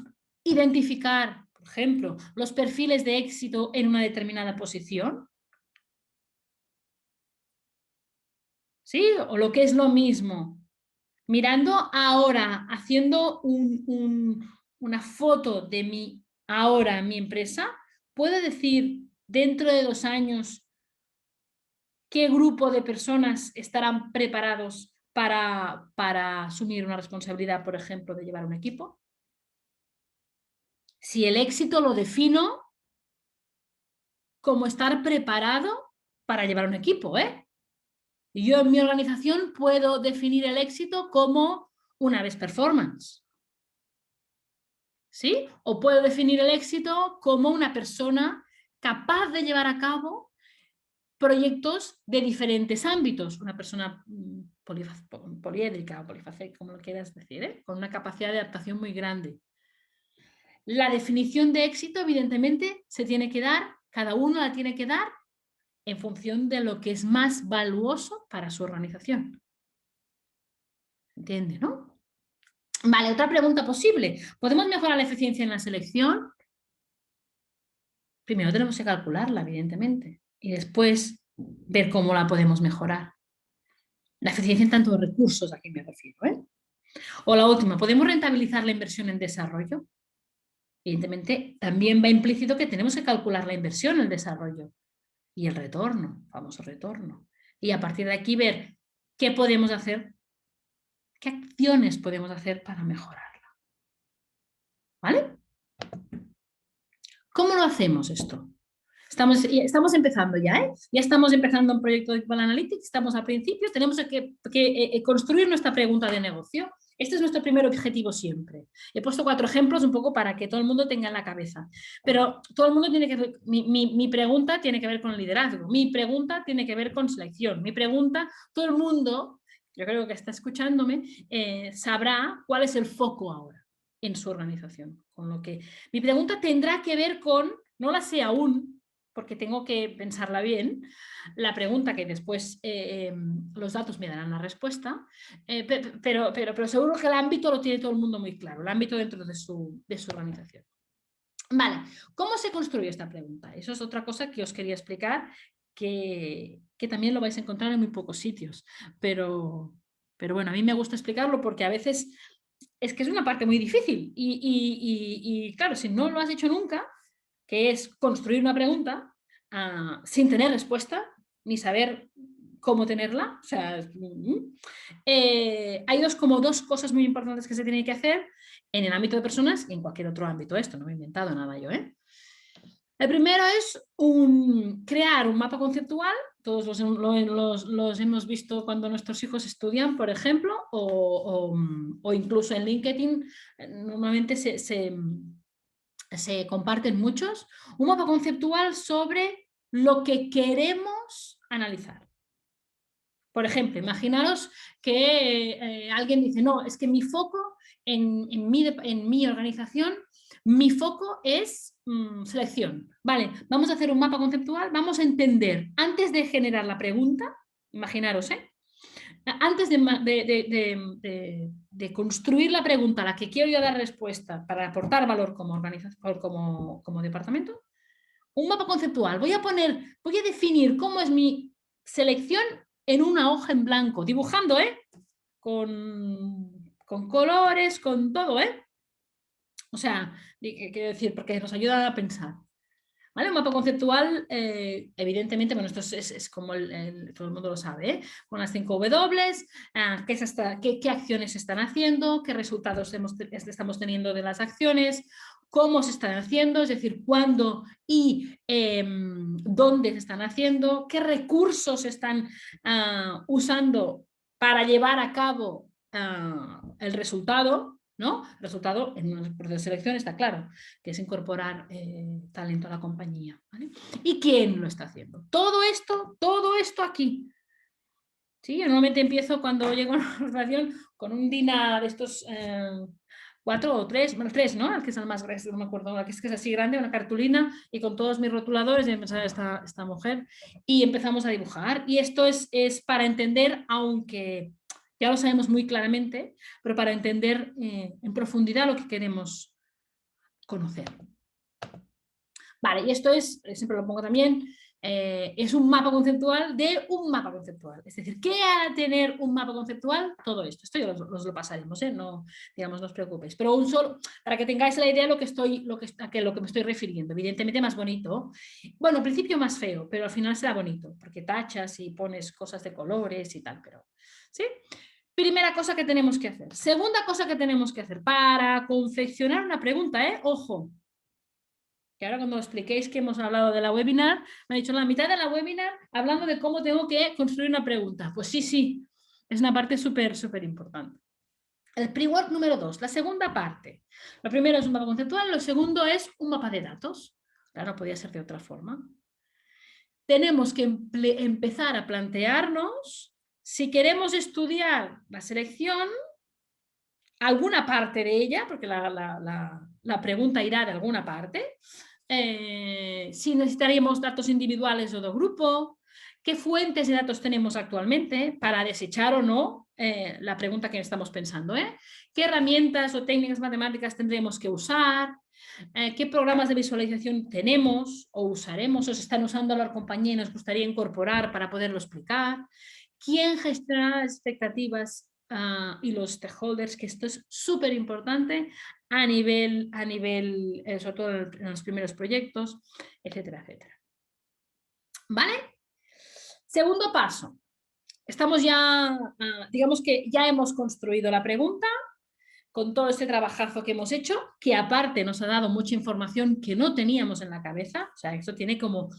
identificar, por ejemplo, los perfiles de éxito en una determinada posición? ¿Sí? O lo que es lo mismo. Mirando ahora, haciendo una foto de mi empresa, ¿puedo decir dentro de 2 años qué grupo de personas estarán preparados para asumir una responsabilidad, por ejemplo, de llevar un equipo? Si el éxito lo defino como estar preparado para llevar un equipo, ¿eh? Y yo en mi organización puedo definir el éxito como una best performance. ¿Sí? O puedo definir el éxito como una persona capaz de llevar a cabo proyectos de diferentes ámbitos. Una persona poliédrica o polifacética, como lo quieras decir, ¿eh? Con una capacidad de adaptación muy grande. La definición de éxito, evidentemente, se tiene que dar, cada uno la tiene que dar en función de lo que es más valuoso para su organización. ¿Entiende, no? Vale, otra pregunta posible. ¿Podemos mejorar la eficiencia en la selección? Primero tenemos que calcularla, evidentemente, y después ver cómo la podemos mejorar. La eficiencia en tanto de recursos, a qué me refiero, ¿eh? O la última, ¿podemos rentabilizar la inversión en desarrollo? Evidentemente, también va implícito que tenemos que calcular la inversión en el desarrollo y el retorno, famoso retorno. Y a partir de aquí ver qué podemos hacer, qué acciones podemos hacer para mejorarla. ¿Vale? ¿Cómo lo hacemos esto? Estamos empezando ya, ¿eh? Ya estamos empezando un proyecto de People Analytics, estamos al principio, tenemos que construir nuestra pregunta de negocio. Este es nuestro primer objetivo siempre. He puesto 4 ejemplos un poco para que todo el mundo tenga en la cabeza. Pero todo el mundo tiene que... Mi pregunta tiene que ver con el liderazgo, mi pregunta tiene que ver con selección, mi pregunta, todo el mundo, yo creo que está escuchándome, sabrá cuál es el foco ahora en su organización. Con lo que mi pregunta tendrá que ver con, no la sé aún, porque tengo que pensarla bien, la pregunta que después los datos me darán la respuesta, pero seguro que el ámbito lo tiene todo el mundo muy claro, el ámbito dentro de su organización. Vale, ¿cómo se construye esta pregunta? Eso es otra cosa que os quería explicar, que también lo vais a encontrar en muy pocos sitios, pero bueno, a mí me gusta explicarlo porque a veces es que es una parte muy difícil y claro, si no lo has hecho nunca, que es construir una pregunta sin tener respuesta, ni saber cómo tenerla. O sea, hay dos cosas muy importantes que se tienen que hacer en el ámbito de personas y en cualquier otro ámbito. Esto no me he inventado nada yo, ¿eh? El primero es crear un mapa conceptual. Todos los hemos visto cuando nuestros hijos estudian, por ejemplo, o incluso en LinkedIn normalmente se comparten muchos. Un mapa conceptual sobre lo que queremos analizar. Por ejemplo, imaginaros que alguien dice, no, es que mi foco en mi organización, mi foco es selección. Vale, vamos a hacer un mapa conceptual, vamos a entender, antes de generar la pregunta, imaginaros, antes de construir la pregunta a la que quiero yo dar respuesta para aportar valor como organización, como departamento, un mapa conceptual. Voy a definir cómo es mi selección en una hoja en blanco, dibujando, con colores, con todo, O sea, quiero decir, porque nos ayuda a pensar. ¿Vale? Un mapa conceptual, evidentemente, bueno, esto es como todo el mundo lo sabe, con las 5 W, qué acciones se están haciendo, qué resultados estamos teniendo de las acciones, cómo se están haciendo, es decir, cuándo y dónde se están haciendo, qué recursos se están usando para llevar a cabo el resultado, ¿no? El resultado en un proceso de selección está claro, que es incorporar talento a la compañía, ¿vale? ¿Y quién lo está haciendo? Todo esto aquí. ¿Sí? Yo normalmente empiezo cuando llego a una organización con un DINA de estos 4 o 3, bueno, 3, ¿no? El que es el más grande, no me acuerdo, que es así grande, una cartulina y con todos mis rotuladores, y empezar esta mujer, y empezamos a dibujar. Y esto es para entender, aunque ya lo sabemos muy claramente, pero para entender en profundidad lo que queremos conocer. Vale, y esto siempre lo pongo también, es un mapa conceptual de un mapa conceptual. Es decir, ¿qué ha de tener un mapa conceptual? Todo esto. Esto ya os lo pasaremos, no, digamos, no os preocupéis. Pero para que tengáis la idea de lo que me estoy refiriendo. Evidentemente más bonito. Bueno, al principio más feo, pero al final será bonito, porque tachas y pones cosas de colores y tal, pero ¿sí? Primera cosa que tenemos que hacer. Segunda cosa que tenemos que hacer para confeccionar una pregunta, ojo, que ahora cuando expliquéis que hemos hablado de la webinar, me ha dicho en la mitad de la webinar hablando de cómo tengo que construir una pregunta. Pues sí, es una parte súper importante. El pre-work número 2, la segunda parte. Lo primero es un mapa conceptual, lo segundo es un mapa de datos. Claro, podía ser de otra forma. Tenemos que empezar a plantearnos si queremos estudiar la selección, alguna parte de ella, porque la pregunta irá de alguna parte, si necesitaríamos datos individuales o de grupo, qué fuentes de datos tenemos actualmente para desechar o no la pregunta que estamos pensando, qué herramientas o técnicas matemáticas tendremos que usar, qué programas de visualización tenemos o usaremos o se están usando a la compañía y nos gustaría incorporar para poderlo explicar, quién gestionará las expectativas y los stakeholders, que esto es súper importante a nivel sobre todo en los primeros proyectos, etcétera. ¿Vale? Segundo paso. Estamos ya, digamos que ya hemos construido la pregunta con todo este trabajazo que hemos hecho, que aparte nos ha dado mucha información que no teníamos en la cabeza. O sea, esto tiene como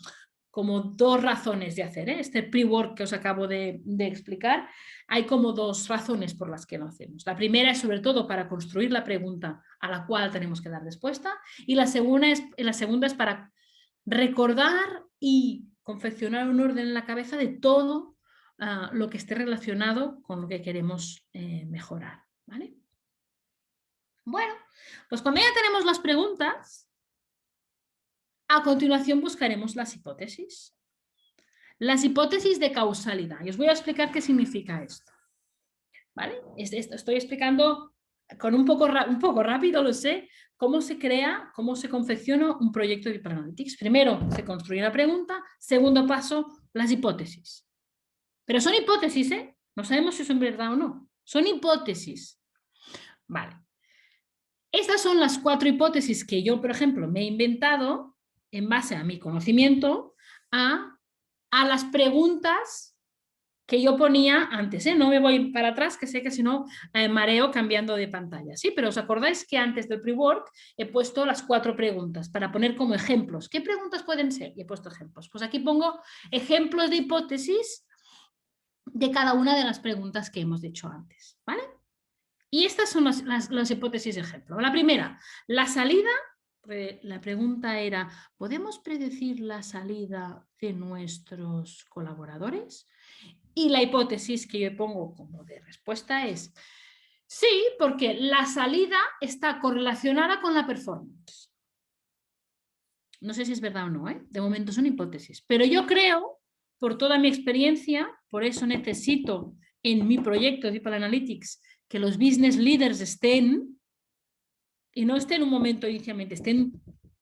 2 razones de hacer, este pre-work que os acabo de explicar, hay como 2 razones por las que lo hacemos. La primera es sobre todo para construir la pregunta a la cual tenemos que dar respuesta, y la segunda es para recordar y confeccionar un orden en la cabeza de todo lo que esté relacionado con lo que queremos mejorar, ¿vale? Bueno, pues cuando ya tenemos las preguntas, a continuación buscaremos las hipótesis. Las hipótesis de causalidad. Y os voy a explicar qué significa esto. ¿Vale? Estoy explicando con un poco rápido, lo sé, cómo se crea, cómo se confecciona un proyecto de Hyperanalytics. Primero se construye la pregunta, segundo paso, las hipótesis. Pero son hipótesis, no sabemos si son verdad o no. Son hipótesis. Vale. Estas son las 4 hipótesis que yo, por ejemplo, me he inventado en base a mi conocimiento, a las preguntas que yo ponía antes, ¿eh? No me voy para atrás, que sé que si no mareo cambiando de pantalla, ¿sí? Pero os acordáis que antes del pre-work he puesto las 4 preguntas para poner como ejemplos. ¿Qué preguntas pueden ser? Y he puesto ejemplos. Pues aquí pongo ejemplos de hipótesis de cada una de las preguntas que hemos dicho antes, ¿vale? Y estas son las hipótesis de ejemplo. La primera, la salida. La pregunta era, ¿podemos predecir la salida de nuestros colaboradores? Y la hipótesis que yo pongo como de respuesta es, sí, porque la salida está correlacionada con la performance. No sé si es verdad o no, ¿eh? De momento son hipótesis. Pero yo creo, por toda mi experiencia, por eso necesito en mi proyecto de People Analytics que los business leaders estén, y no estén un momento inicialmente, estén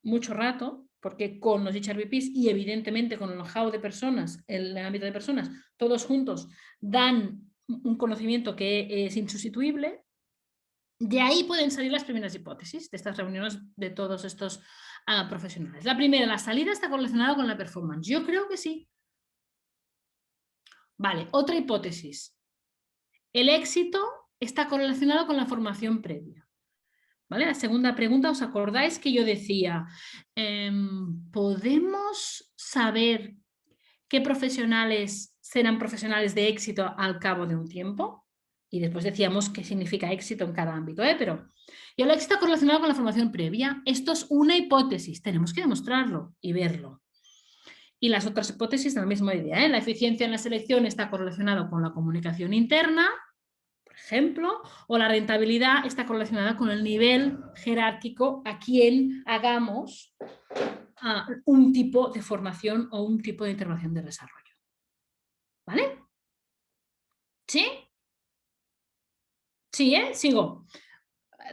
mucho rato, porque con los HRBPs y evidentemente con el know-how de personas, el ámbito de personas, todos juntos dan un conocimiento que es insustituible. De ahí pueden salir las primeras hipótesis de estas reuniones de todos estos profesionales. La primera, la salida está correlacionada con la performance. Yo creo que sí. Vale, otra hipótesis. El éxito está correlacionado con la formación previa. ¿Vale? La segunda pregunta, ¿os acordáis que yo decía, ¿podemos saber qué profesionales serán profesionales de éxito al cabo de un tiempo? Y después decíamos qué significa éxito en cada ámbito, pero y el éxito correlacionado con la formación previa, esto es una hipótesis, tenemos que demostrarlo y verlo. Y las otras hipótesis de la misma idea, la eficiencia en la selección está correlacionada con la comunicación interna, por ejemplo, o la rentabilidad está correlacionada con el nivel jerárquico a quien hagamos un tipo de formación o un tipo de intervención de desarrollo. ¿Vale? ¿Sí? Sí, sigo.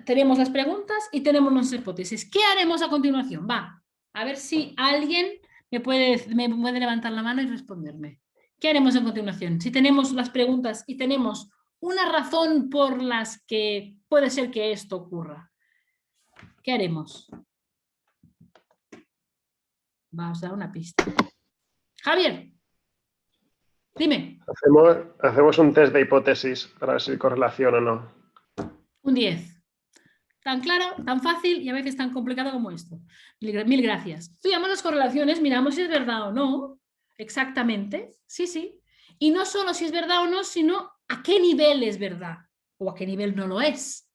Tenemos las preguntas y tenemos nuestras hipótesis. ¿Qué haremos a continuación? Va, a ver si alguien me puede levantar la mano y responderme. ¿Qué haremos a continuación? Si tenemos las preguntas y tenemos una razón por las que puede ser que esto ocurra, ¿qué haremos? Vamos a dar una pista. Javier, dime. Hacemos un test de hipótesis para ver si hay correlación o no. Un 10. Tan claro, tan fácil y a veces tan complicado como esto. Mil gracias. Estudiamos las correlaciones, miramos si es verdad o no. Exactamente. Sí, sí. Y no solo si es verdad o no, sino a qué nivel es verdad o a qué nivel no lo es.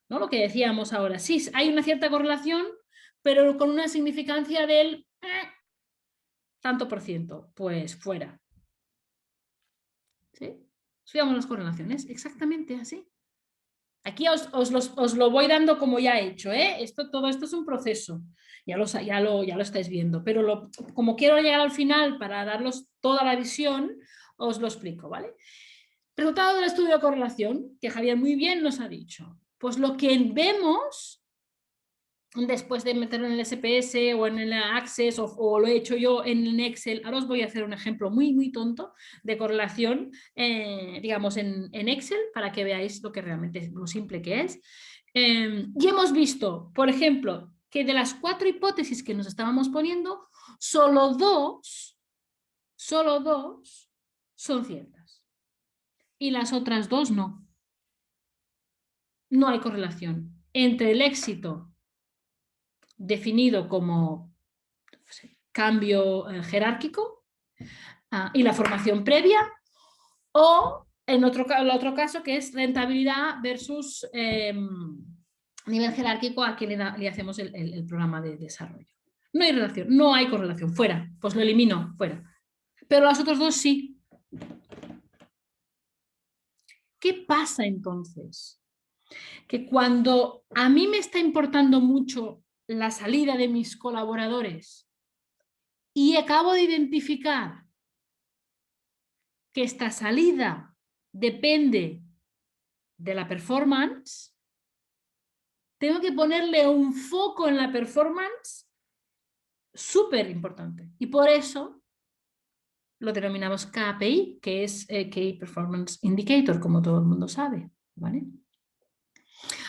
¿No? Lo que decíamos ahora. Sí, hay una cierta correlación, pero con una significancia del tanto por ciento. Pues fuera. ¿Sí? Estudiamos las correlaciones. Exactamente así. Aquí os lo voy dando como ya he hecho, ¿eh? Todo esto es un proceso, ya lo estáis viendo, pero como quiero llegar al final para daros toda la visión, os lo explico, ¿vale? Resultado del estudio de correlación, que Javier muy bien nos ha dicho. Pues lo que vemos, después de meterlo en el SPS o en el Access o lo he hecho yo en Excel, ahora os voy a hacer un ejemplo muy, muy tonto de correlación, digamos, en Excel para que veáis lo que realmente es, lo simple que es. Y hemos visto, por ejemplo, que de las 4 hipótesis que nos estábamos poniendo, solo dos son ciertas. Y las otras 2 no. No hay correlación entre el éxito definido como cambio jerárquico y la formación previa, o en el otro caso que es rentabilidad versus nivel jerárquico a quien le hacemos el programa de desarrollo. No hay relación, no hay correlación, fuera, pues lo elimino, fuera. Pero los otros 2 sí. ¿Qué pasa entonces? Que cuando a mí me está importando mucho la salida de mis colaboradores y acabo de identificar que esta salida depende de la performance, tengo que ponerle un foco en la performance súper importante. Y por eso lo denominamos KPI, que es Key Performance Indicator, como todo el mundo sabe, ¿vale?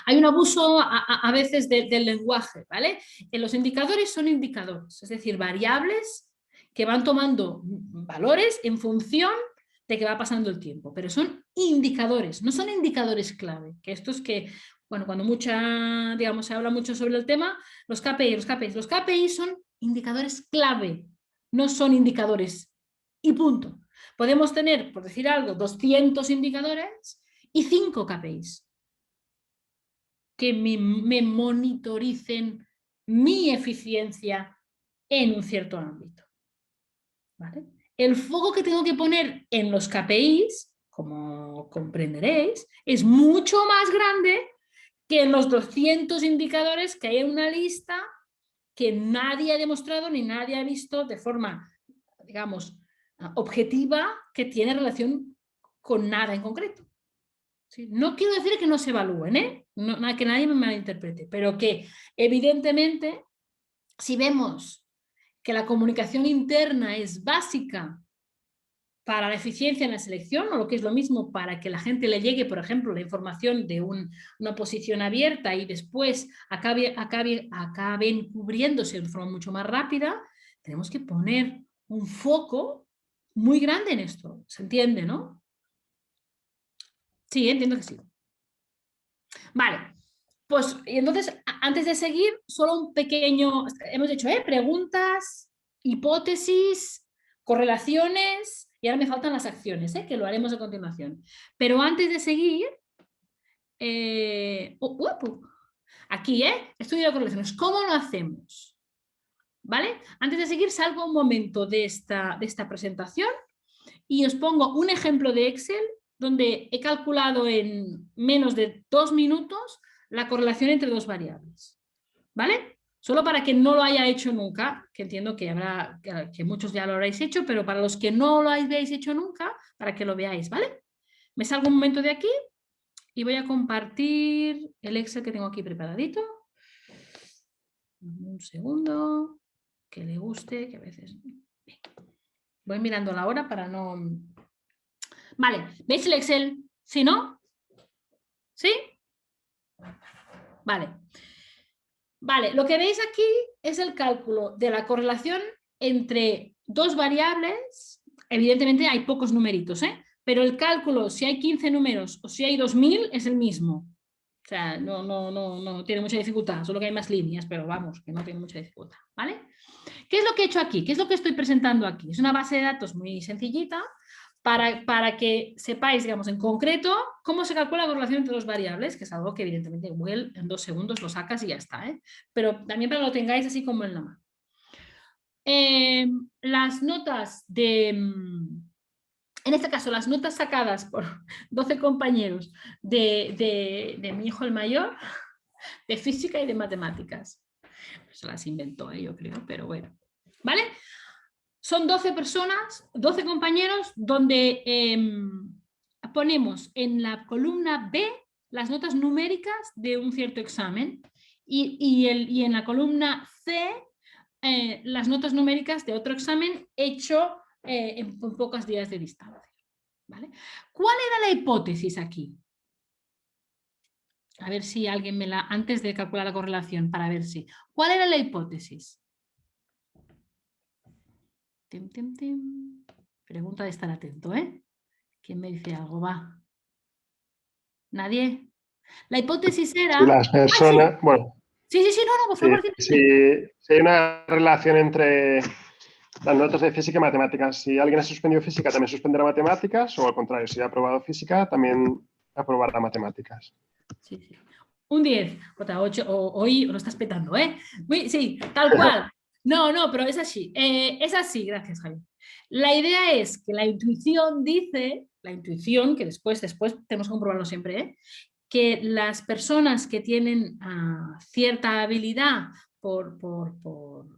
Hay un abuso a veces del lenguaje, ¿vale? Los indicadores son indicadores, es decir, variables que van tomando valores en función de que va pasando el tiempo, pero son indicadores, no son indicadores clave, que esto es que, bueno, cuando digamos, se habla mucho sobre el tema, los KPI son indicadores clave, no son indicadores y punto. Podemos tener, por decir algo, 200 indicadores y 5 KPIs que me monitoricen mi eficiencia en un cierto ámbito. ¿Vale? El foco que tengo que poner en los KPIs, como comprenderéis, es mucho más grande que en los 200 indicadores que hay en una lista que nadie ha demostrado ni nadie ha visto de forma, digamos, objetiva que tiene relación con nada en concreto. ¿Sí? No quiero decir que no se evalúen, que nadie me malinterprete, pero que evidentemente si vemos que la comunicación interna es básica para la eficiencia en la selección, o lo que es lo mismo para que la gente le llegue, por ejemplo, la información de una posición abierta y después acaben cubriéndose de forma mucho más rápida, tenemos que poner un foco muy grande en esto. ¿Se entiende, no? Sí, entiendo que sí. Vale, pues entonces, antes de seguir, solo un pequeño, hemos hecho preguntas, hipótesis, correlaciones, y ahora me faltan las acciones, que lo haremos a continuación. Pero antes de seguir, aquí, estudio de correlaciones, ¿cómo lo hacemos? ¿Vale? Antes de seguir, salgo un momento de esta presentación y os pongo un ejemplo de Excel donde he calculado en menos de 2 minutos la correlación entre dos variables. ¿Vale? Solo para quien no lo haya hecho nunca, que entiendo que muchos ya lo habréis hecho, pero para los que no lo habéis hecho nunca, para que lo veáis, ¿vale? Me salgo un momento de aquí y voy a compartir el Excel que tengo aquí preparadito. Un segundo, que le guste, que a veces... Voy mirando la hora para no... Vale, ¿veis el Excel? ¿Sí, no? ¿Sí? Vale. Vale, lo que veis aquí es el cálculo de la correlación entre dos variables. Evidentemente hay pocos numeritos, pero el cálculo, si hay 15 números o si hay 2000, es el mismo. O sea, no tiene mucha dificultad, solo que hay más líneas, pero vamos, que no tiene mucha dificultad, ¿vale? ¿Qué es lo que he hecho aquí? ¿Qué es lo que estoy presentando aquí? Es una base de datos muy sencillita para que sepáis, digamos, en concreto cómo se calcula la correlación entre dos variables, que es algo que evidentemente Google en 2 segundos lo sacas y ya está, pero también para que lo tengáis así como en la mano. Las notas en este caso, las notas sacadas por 12 compañeros de mi hijo el mayor, de física y de matemáticas. Se las inventó, yo creo, pero bueno. ¿Vale? Son 12 personas, 12 compañeros, donde ponemos en la columna B las notas numéricas de un cierto examen y en la columna C las notas numéricas de otro examen hecho en pocos días de distancia. ¿Vale? ¿Cuál era la hipótesis aquí? A ver si alguien antes de calcular la correlación, para ver si. ¿Cuál era la hipótesis? Pregunta de estar atento, ¿Quién me dice algo? Va. ¿Nadie? La hipótesis era... Sí, las personas... sí. Bueno. Sí, no, por favor. Si hay una relación entre las notas de física y matemáticas. Si alguien ha suspendido física, también suspenderá matemáticas, o al contrario, si ha aprobado física, también aprobará matemáticas. Sí. Un 10, otra 8, hoy lo estás petando, Sí, tal cual. No, pero es así. Es así, gracias, Javi. La idea es que la intuición dice, que después tenemos que comprobarlo siempre, que las personas que tienen cierta habilidad por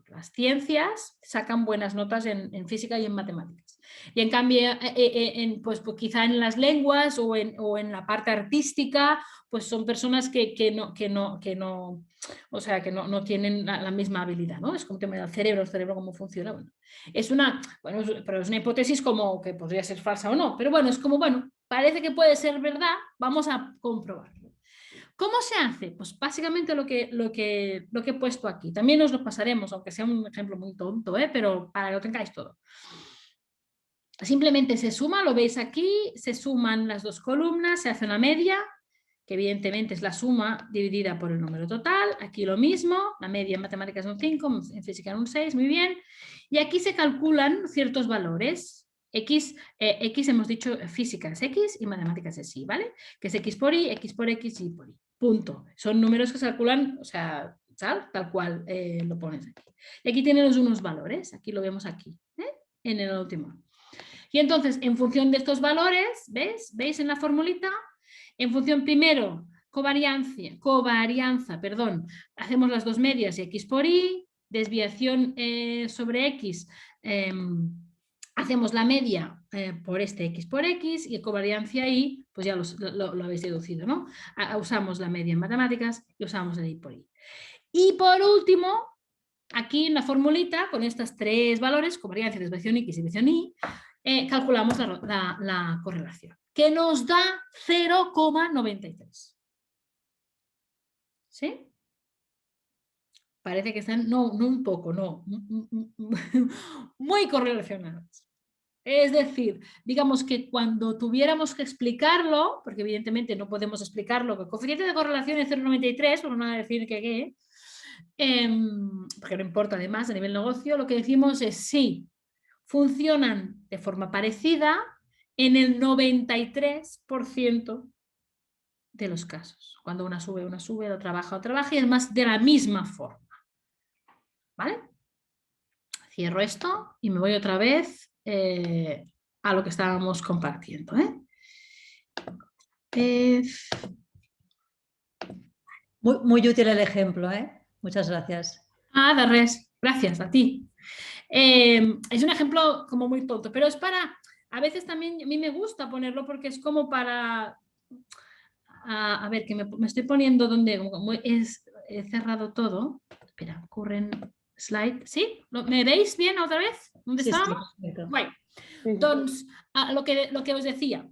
las ciencias sacan buenas notas en física y en matemáticas. Y en cambio, pues quizá en las lenguas o en la parte artística, pues son personas que no tienen la misma habilidad, ¿no? Es como que me da el cerebro cómo funciona. Pero es una hipótesis como que podría ser falsa o no, pero bueno, es como, bueno, parece que puede ser verdad, vamos a comprobarlo. ¿Cómo se hace? Pues básicamente lo que he puesto aquí. También os lo pasaremos, aunque sea un ejemplo muy tonto, pero para que lo tengáis todo. Simplemente se suma, lo veis aquí, se suman las dos columnas, se hace una media, que evidentemente es la suma dividida por el número total. Aquí lo mismo, la media en matemáticas es un 5, en física es un 6, muy bien. Y aquí se calculan ciertos valores. X hemos dicho física es X y matemáticas es Y, ¿vale? Que es X por Y por X, Y por Y. Punto. Son números que se calculan, o sea, tal cual lo pones aquí. Y aquí tenemos unos valores, aquí lo vemos aquí, en el último. Y entonces, en función de estos valores, ¿veis en la formulita? En función primero, covarianza, hacemos las dos medias y X por Y, desviación sobre X, hacemos la media por este X por X y covariancia Y, pues ya lo habéis deducido, ¿no? Usamos la media en matemáticas y usamos el Y por Y. Y por último, aquí en la formulita, con estos tres valores, covariancia, desviación X y desviación Y, calculamos la correlación, que nos da 0,93. ¿Sí? Parece que están, no un poco, no, muy correlacionadas. Es decir, digamos que cuando tuviéramos que explicarlo, porque evidentemente no podemos explicarlo, que el coeficiente de correlación es 0,93, por no decir que porque no importa además a nivel negocio, lo que decimos es sí, funcionan de forma parecida en el 93% de los casos. Cuando una sube, la otra baja y además de la misma forma. ¿Vale? Cierro esto y me voy otra vez a lo que estábamos compartiendo. Muy útil el ejemplo, Muchas gracias. De res. Gracias a ti. Es un ejemplo como muy tonto, pero es para... A veces también a mí me gusta ponerlo porque es como para... A ver, que me estoy poniendo donde... He cerrado todo. Espera, ocurren slide. ¿Sí? ¿Me veis bien otra vez? ¿Dónde estábamos? Bueno, entonces, lo que os decía.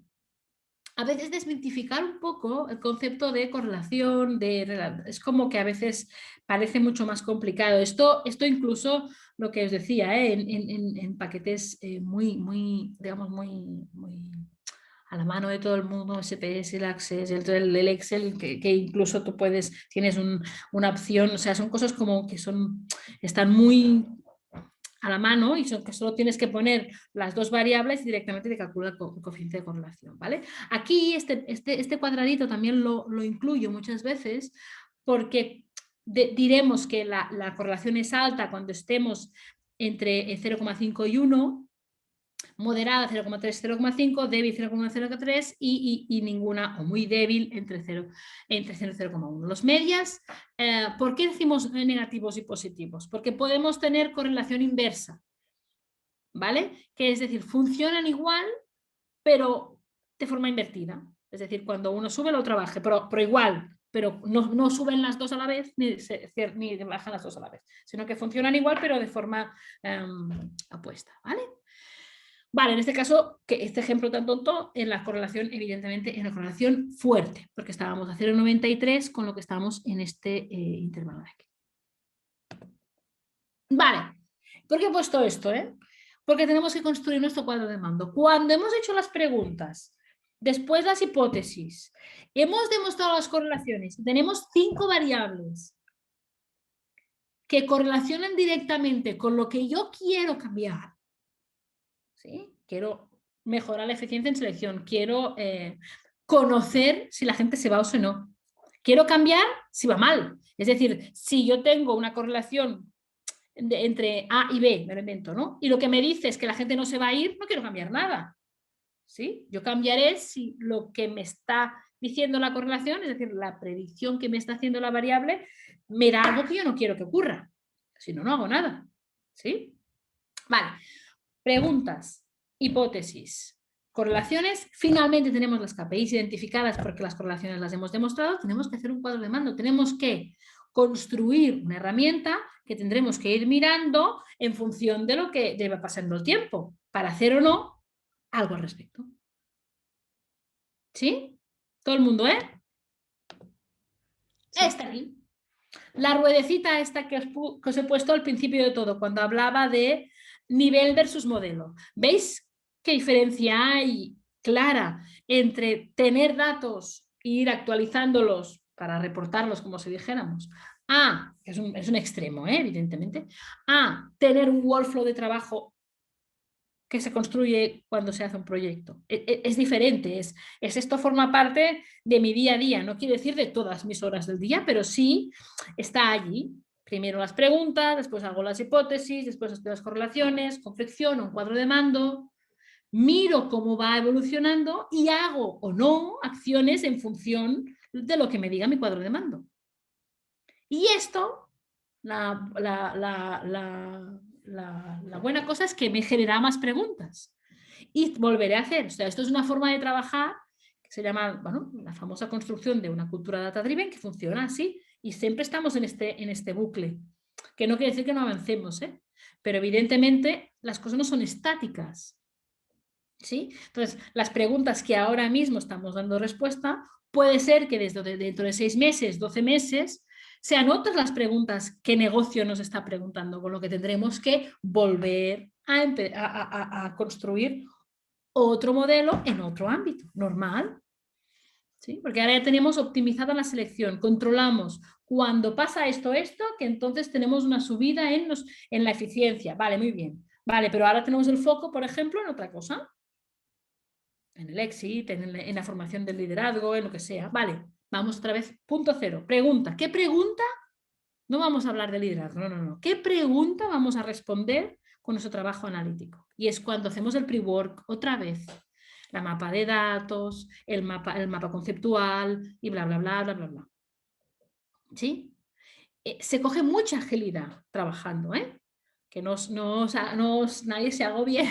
A veces desmitificar un poco el concepto de correlación, es como que a veces parece mucho más complicado. Esto incluso lo que os decía, en paquetes muy a la mano de todo el mundo, SPS, el Access, el Excel, que incluso tú tienes una opción, o sea, son cosas como que están muy a la mano y que solo tienes que poner las dos variables y directamente te calcula el coeficiente de correlación, ¿vale? Aquí este cuadradito también lo incluyo muchas veces porque diremos que la correlación es alta cuando estemos entre 0,5 y 1, moderada 0,3, 0,5, débil 0,03 y ninguna o muy débil entre 0 y 0,1. Los medias, ¿por qué decimos negativos y positivos? Porque podemos tener correlación inversa, ¿vale? Que es decir, funcionan igual, pero de forma invertida. Es decir, cuando uno sube, el otro baja, pero igual, pero no suben las dos a la vez, ni bajan las dos a la vez, sino que funcionan igual, pero de forma opuesta, ¿vale? Vale, en este caso, que este ejemplo tan tonto, en la correlación, evidentemente, en la correlación fuerte, porque estábamos a 0,93 con lo que estamos en este intervalo de aquí. Vale, ¿por qué he puesto esto? Porque tenemos que construir nuestro cuadro de mando. Cuando hemos hecho las preguntas, después las hipótesis, hemos demostrado las correlaciones, tenemos 5 variables que correlacionan directamente con lo que yo quiero cambiar. ¿Sí? Quiero mejorar la eficiencia en selección, quiero conocer si la gente se va o si no. Quiero cambiar si va mal. Es decir, si yo tengo una correlación entre A y B, me lo invento, ¿no? Y lo que me dice es que la gente no se va a ir, no quiero cambiar nada. ¿Sí? Yo cambiaré si lo que me está diciendo la correlación, es decir, la predicción que me está haciendo la variable, me da algo que yo no quiero que ocurra. Si no, no hago nada. ¿Sí? Vale. Preguntas, hipótesis, correlaciones. Finalmente tenemos las KPIs identificadas porque las correlaciones las hemos demostrado. Tenemos que hacer un cuadro de mando. Tenemos que construir una herramienta que tendremos que ir mirando en función de lo que lleva pasando el tiempo para hacer o no algo al respecto. ¿Sí? Todo el mundo, Está aquí. La ruedecita esta que os he puesto al principio de todo, cuando hablaba de nivel versus modelo. ¿Veis qué diferencia hay clara entre tener datos e ir actualizándolos para reportarlos, como si dijéramos, a, que es un extremo, evidentemente, a tener un workflow de trabajo que se construye cuando se hace un proyecto? Es diferente, esto forma parte de mi día a día, no quiere decir de todas mis horas del día, pero sí está allí. Primero las preguntas, después hago las hipótesis, después hago las correlaciones, confecciono un cuadro de mando, miro cómo va evolucionando y hago o no acciones en función de lo que me diga mi cuadro de mando. Y esto, la buena cosa es que me genera más preguntas y volveré a hacer. O sea, esto es una forma de trabajar que se llama, bueno, la famosa construcción de una cultura data-driven, que funciona así y siempre estamos en este bucle, que no quiere decir que no avancemos, pero evidentemente las cosas no son estáticas, ¿sí? Entonces, las preguntas que ahora mismo estamos dando respuesta, puede ser que dentro de 6 meses, 12 meses, sean otras las preguntas que negocio nos está preguntando, con lo que tendremos que volver a construir otro modelo en otro ámbito, normal. ¿Sí? Porque ahora ya tenemos optimizada la selección, controlamos cuando pasa esto, que entonces tenemos una subida en la eficiencia. Vale, muy bien. Vale, pero ahora tenemos el foco, por ejemplo, en otra cosa. En el exit, en la formación del liderazgo, en lo que sea. Vale, vamos otra vez, punto cero. Pregunta. ¿Qué pregunta? No vamos a hablar de liderazgo, no. ¿Qué pregunta vamos a responder con nuestro trabajo analítico? Y es cuando hacemos el pre-work otra vez. La mapa de datos, el mapa conceptual y bla, bla, bla, bla, bla, bla. ¿Sí? Se coge mucha agilidad trabajando, que nadie se agobie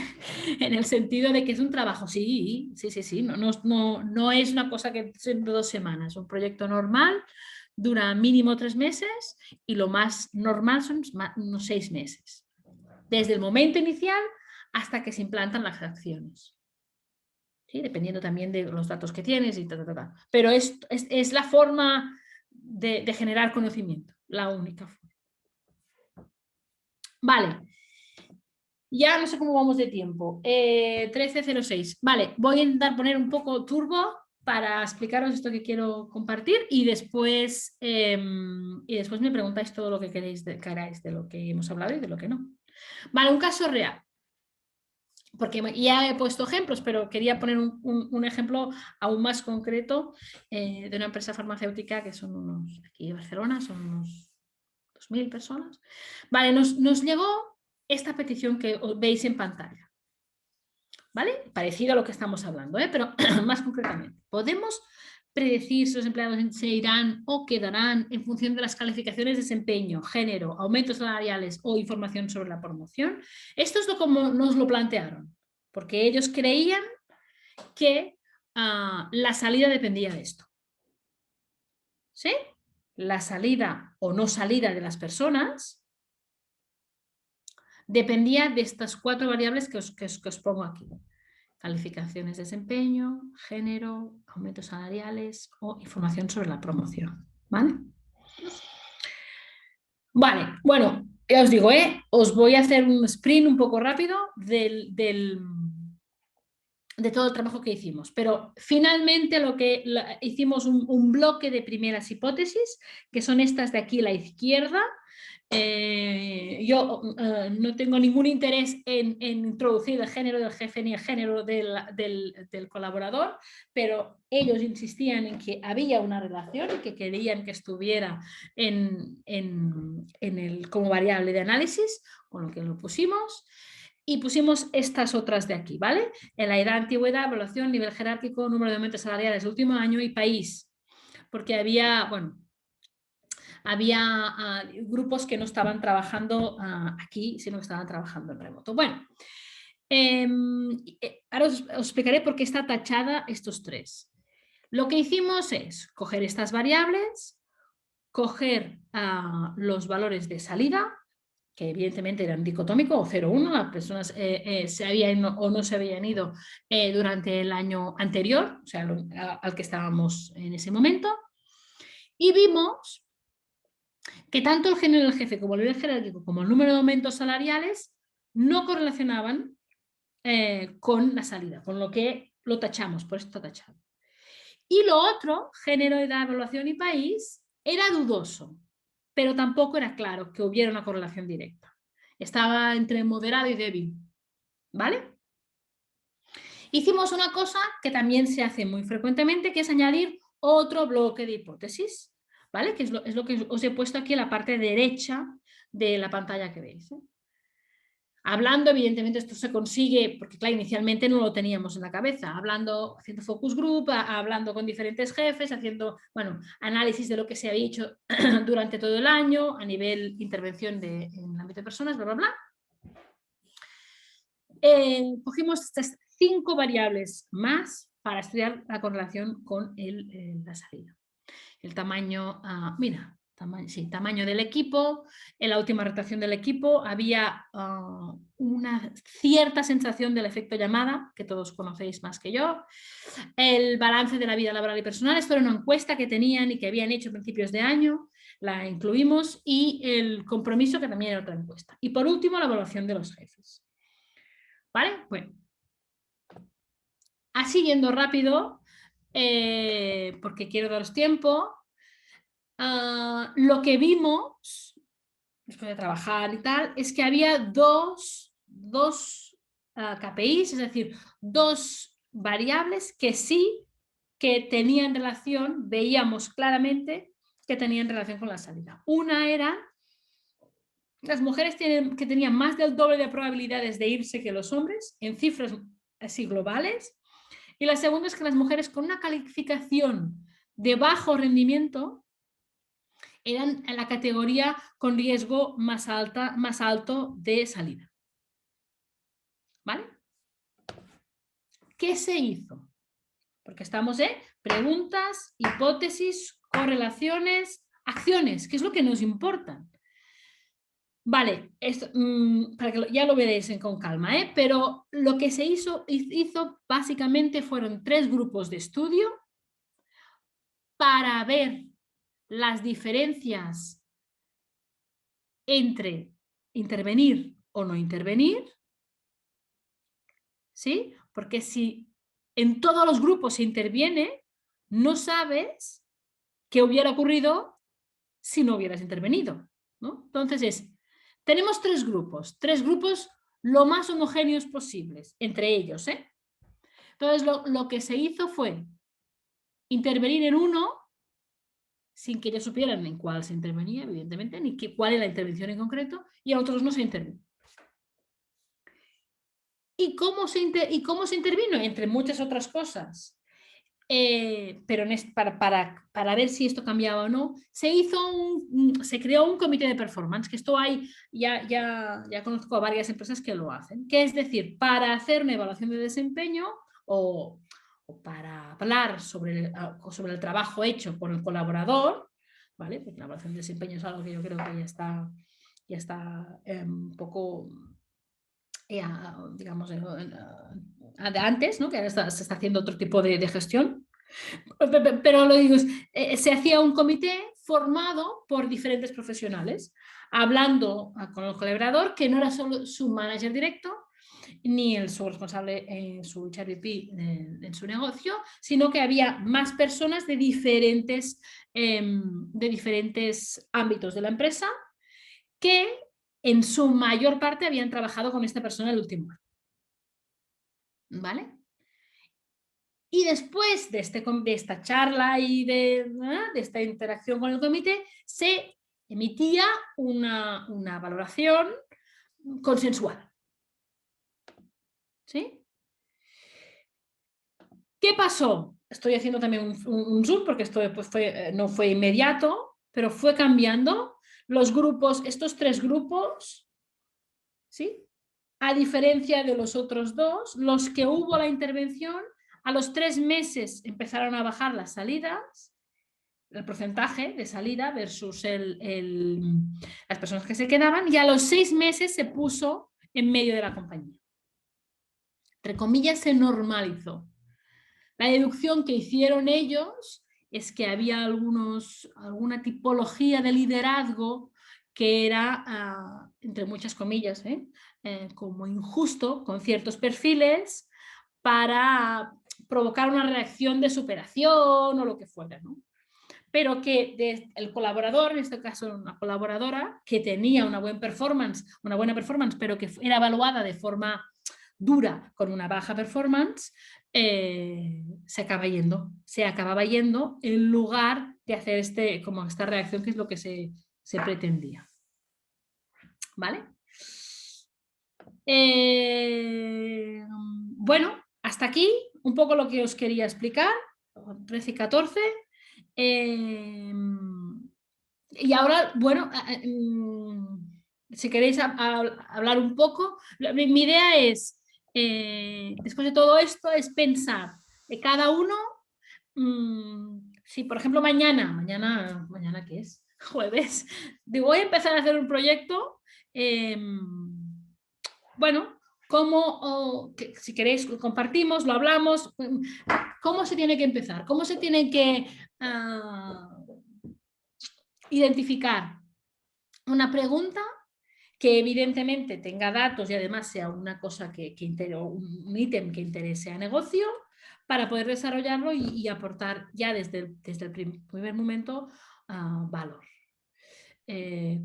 en el sentido de que es un trabajo, sí, no es una cosa que de 2 semanas, es un proyecto normal, dura mínimo 3 meses y lo más normal son unos 6 meses, desde el momento inicial hasta que se implantan las acciones. ¿Sí? Dependiendo también de los datos que tienes y tal. Pero es la forma de generar conocimiento, la única forma. Vale, ya no sé cómo vamos de tiempo, 13:06, vale, voy a intentar poner un poco turbo para explicaros esto que quiero compartir y después me preguntáis todo lo que queréis de lo que hemos hablado y de lo que no. Vale, un caso real. Porque ya he puesto ejemplos, pero quería poner un ejemplo aún más concreto de una empresa farmacéutica que son aquí en Barcelona, son unos 2.000 personas. Vale, nos llegó esta petición que veis en pantalla. ¿Vale? Parecido a lo que estamos hablando, pero más concretamente. ¿Podemos predecir si los empleados se irán o quedarán en función de las calificaciones de desempeño, género, aumentos salariales o información sobre la promoción? Esto es como nos lo plantearon, porque ellos creían que la salida dependía de esto. ¿Sí? La salida o no salida de las personas dependía de estas 4 variables que os pongo aquí. Calificaciones de desempeño, género, aumentos salariales o información sobre la promoción. ¿Vale? Vale, bueno, ya os digo, os voy a hacer un sprint un poco rápido de todo el trabajo que hicimos, pero finalmente hicimos un bloque de primeras hipótesis, que son estas de aquí a la izquierda. Yo no tengo ningún interés en introducir el género del jefe ni el género del colaborador, pero ellos insistían en que había una relación y que querían que estuviera como variable de análisis, con lo que lo pusimos. Y pusimos estas otras de aquí, ¿vale? En la edad, antigüedad, evaluación, nivel jerárquico, número de aumentos salariales del último año y país. Porque había grupos que no estaban trabajando aquí, sino que estaban trabajando en remoto. Bueno, ahora os explicaré por qué está tachada estos 3. Lo que hicimos es coger estas variables, coger los valores de salida, que evidentemente eran dicotómicos, o 0,1, las personas se habían o no se habían ido durante el año anterior, o sea, al que estábamos en ese momento, Y vimos que tanto el género del jefe como el nivel jerárquico como el número de aumentos salariales no correlacionaban con la salida, con lo que lo tachamos, por esto tachado. Y lo otro, género, edad, evaluación y país, era dudoso, pero tampoco era claro que hubiera una correlación directa. Estaba entre moderado y débil, ¿vale? Hicimos una cosa que también se hace muy frecuentemente, que es añadir otro bloque de hipótesis, ¿vale? Que es lo que os he puesto aquí en la parte derecha de la pantalla que veis, ¿eh? Hablando, evidentemente esto se consigue, porque claro, inicialmente no lo teníamos en la cabeza, hablando, haciendo focus group, hablando con diferentes jefes, haciendo, bueno, análisis de lo que se había hecho durante todo el año, a nivel intervención en el ámbito de personas, bla, bla, bla. Cogimos estas 5 variables más para estudiar la correlación con la salida. El tamaño, tamaño del equipo, en la última rotación del equipo había una cierta sensación del efecto llamada, que todos conocéis más que yo, el balance de la vida laboral y personal, esto era una encuesta que tenían y que habían hecho a principios de año, la incluimos, y el compromiso, que también era otra encuesta. Y por último, la evaluación de los jefes. ¿Vale? Bueno. Así yendo rápido, porque quiero daros tiempo, lo que vimos, después de trabajar y tal, es que había dos KPIs, es decir, 2 variables que sí que tenían relación, veíamos claramente que tenían relación con la salida. Una era, las mujeres que tenían más del doble de probabilidades de irse que los hombres, en cifras así globales, y la segunda es que las mujeres con una calificación de bajo rendimiento eran en la categoría con riesgo más alto de salida. ¿Vale? ¿Qué se hizo? Porque estamos en preguntas, hipótesis, correlaciones, acciones, que es lo que nos importa. Vale, esto, para que ya lo veréis con calma, pero lo que se hizo básicamente fueron 3 grupos de estudio para ver las diferencias entre intervenir o no intervenir, ¿sí? Porque si en todos los grupos se interviene, no sabes qué hubiera ocurrido si no hubieras intervenido, ¿no? Entonces tenemos 3 grupos lo más homogéneos posibles entre ellos, ¿eh? Entonces lo que se hizo fue intervenir en uno sin que ellos supieran en cuál se intervenía, evidentemente, ni cuál era la intervención en concreto, y a otros no se intervino. ¿Y cómo se intervino? Entre muchas otras cosas. Pero para ver si esto cambiaba o no, se creó un comité de performance, que esto ya conozco a varias empresas que lo hacen, que es decir, para hacer una evaluación de desempeño o para hablar sobre el trabajo hecho por el colaborador, ¿vale? Porque la evaluación de desempeño es algo que yo creo que ya está un poco, digamos, de antes, ¿no? Que ahora se está haciendo otro tipo de gestión. Pero lo digo, se hacía un comité formado por diferentes profesionales, hablando con el colaborador, que no era solo su manager directo, ni su responsable, su HRBP en su negocio, sino que había más personas de diferentes ámbitos de la empresa que en su mayor parte habían trabajado con esta persona el último año. ¿Vale? Y después de esta charla y de esta interacción con el comité, se emitía una valoración consensual. ¿Sí? ¿Qué pasó? Estoy haciendo también un zoom porque esto después no fue inmediato, pero fue cambiando los grupos, estos 3 grupos, ¿sí? A diferencia de los otros 2, los que hubo la intervención, a los 3 meses empezaron a bajar las salidas, el porcentaje de salida versus las personas que se quedaban, y a los 6 meses se puso en medio de la compañía. Entre comillas, se normalizó. La deducción que hicieron ellos es que había alguna tipología de liderazgo que era, entre muchas comillas, como injusto con ciertos perfiles para provocar una reacción de superación o lo que fuera, ¿no? Pero que el colaborador, en este caso una colaboradora, que tenía una buena performance, pero que era evaluada de forma dura con una baja performance, se acababa yendo en lugar de hacer esta reacción, que es lo que se pretendía. ¿Vale? Bueno, hasta aquí un poco lo que os quería explicar, 13 y 14. Y ahora, bueno, si queréis hablar un poco, mi idea es, después de todo esto, es pensar de cada uno, si por ejemplo mañana ¿qué es? Jueves, digo, voy a empezar a hacer un proyecto, bueno, si queréis compartimos, lo hablamos, ¿cómo se tiene que empezar? ¿Cómo se tiene que identificar una pregunta que evidentemente tenga datos y además sea una cosa un ítem que interese a negocio, para poder desarrollarlo y aportar ya desde el primer momento valor?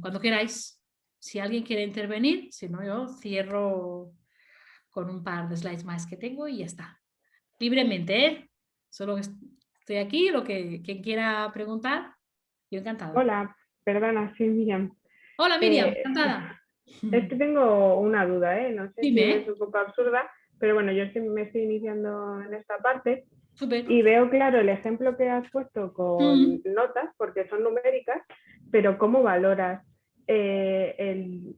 Cuando queráis. Si alguien quiere intervenir, si no, yo cierro con un par de slides más que tengo y ya está. Libremente, ¿eh? Solo estoy aquí, quien quiera preguntar, yo encantada. Hola, perdona, soy Miriam. Hola Miriam, encantada. Es que tengo una duda, no sé Dime. si es un poco absurda, pero bueno, yo me estoy iniciando en esta parte. Súper. Y veo claro el ejemplo que has puesto con notas, porque son numéricas, pero ¿cómo valoras el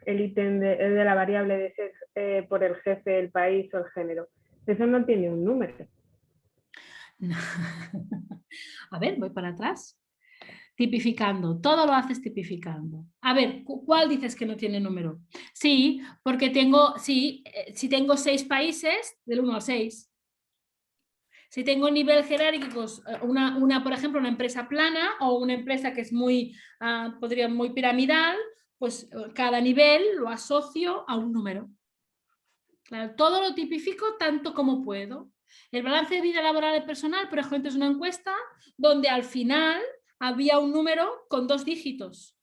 ítem de la variable de ser por el jefe, el país o el género? Eso no tiene un número. A ver, voy para atrás. Tipificando, todo lo haces tipificando. A ver, ¿cuál dices que no tiene número? Sí, porque si tengo 6 países, del 1 al 6. Si tengo nivel jerárquicos, por ejemplo, una empresa plana o una empresa que es muy piramidal, pues cada nivel lo asocio a un número. Claro, todo lo tipifico tanto como puedo. El balance de vida laboral y personal, por ejemplo, es una encuesta donde al final había un número con 2 dígitos.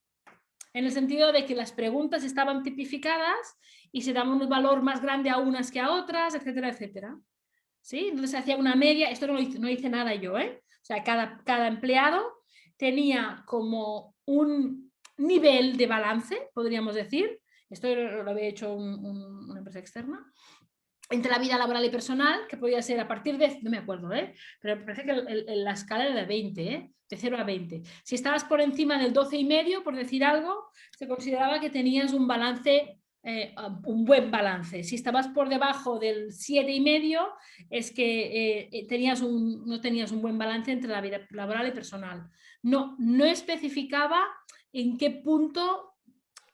En el sentido de que las preguntas estaban tipificadas y se daba un valor más grande a unas que a otras, etcétera, etcétera. ¿Sí? Entonces se hacía una media, esto no hice nada yo, O sea, cada empleado tenía como un nivel de balance, podríamos decir, esto lo había hecho una empresa externa, entre la vida laboral y personal, que podía ser a partir de, no me acuerdo, pero me parece que la escala era de 20, de 0 a 20. Si estabas por encima del 12,5, por decir algo, se consideraba que tenías un balance, un buen balance. Si estabas por debajo del 7,5, es que no tenías un buen balance entre la vida laboral y personal. No especificaba en qué punto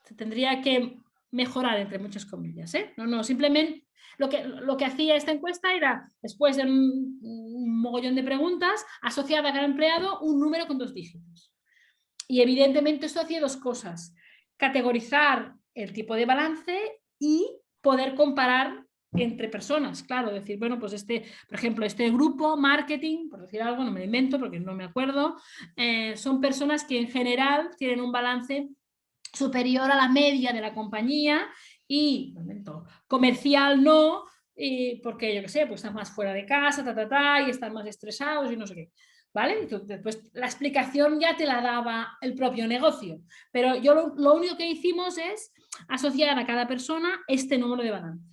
se tendría que mejorar, entre muchas comillas. No, simplemente lo que hacía esta encuesta era, después de un mogollón de preguntas, asociada a cada empleado un número con 2 dígitos. Y evidentemente esto hacía 2 cosas: categorizar el tipo de balance y poder comparar entre personas. Claro, decir, bueno, pues por ejemplo, este grupo, marketing, por decir algo, no me lo invento porque no me acuerdo, son personas que en general tienen un balance superior a la media de la compañía y, comercial no, porque yo qué sé, pues están más fuera de casa, y están más estresados y no sé qué. ¿Vale? Entonces, pues la explicación ya te la daba el propio negocio, pero yo lo único que hicimos es asociar a cada persona este número de balance.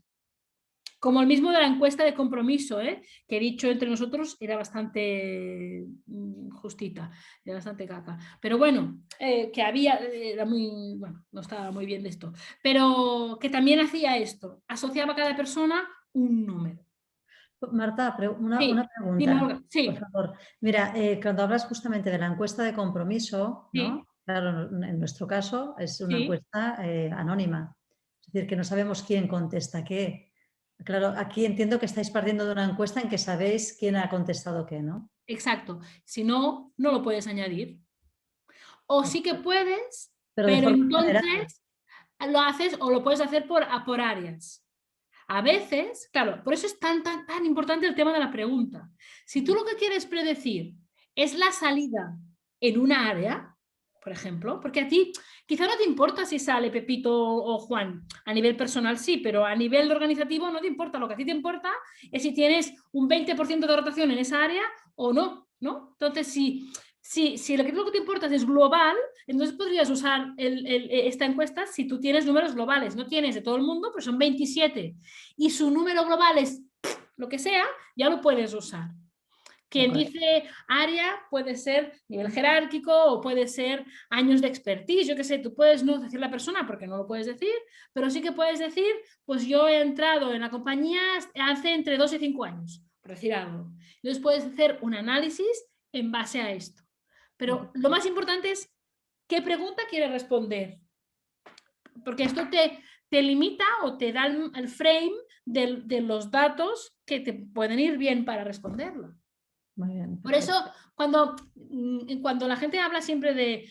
Como el mismo de la encuesta de compromiso, que he dicho entre nosotros era bastante justita, era bastante caca. Pero bueno, que era no estaba muy bien de esto. Pero que también hacía esto, asociaba a cada persona un número. Marta, una Sí, pregunta, dime, Olga. Sí. por favor. Mira, cuando hablas justamente de la encuesta de compromiso, ¿no? Sí. Claro, en nuestro caso es una Sí. encuesta anónima, es decir, que no sabemos quién contesta qué. Claro, aquí entiendo que estáis partiendo de una encuesta en que sabéis quién ha contestado qué, ¿no? Exacto. Si no, no lo puedes añadir. O sí que puedes, Pero de pero forma general. entonces lo haces o lo puedes hacer por áreas. A veces, claro, por eso es tan importante el tema de la pregunta. Si tú lo que quieres predecir es la salida en una área, por ejemplo, porque a ti quizá no te importa si sale Pepito o Juan, a nivel personal sí, pero a nivel organizativo no te importa. Lo que a ti te importa es si tienes un 20% de rotación en esa área o no, ¿no? Entonces, si lo que te importa es global, entonces podrías usar esta encuesta si tú tienes números globales. No tienes de todo el mundo, pero son 27. Y su número global es lo que sea, ya lo puedes usar. Quien dice área puede ser nivel jerárquico o puede ser años de expertise, yo qué sé, tú puedes no decir la persona porque no lo puedes decir, pero sí que puedes decir, pues yo he entrado en la compañía hace entre 2 y 5 años, por decir algo. Entonces puedes hacer un análisis en base a esto. Pero lo más importante es qué pregunta quieres responder. Porque esto te limita o te da el frame de los datos que te pueden ir bien para responderlo. Muy bien, por eso, cuando la gente habla siempre de,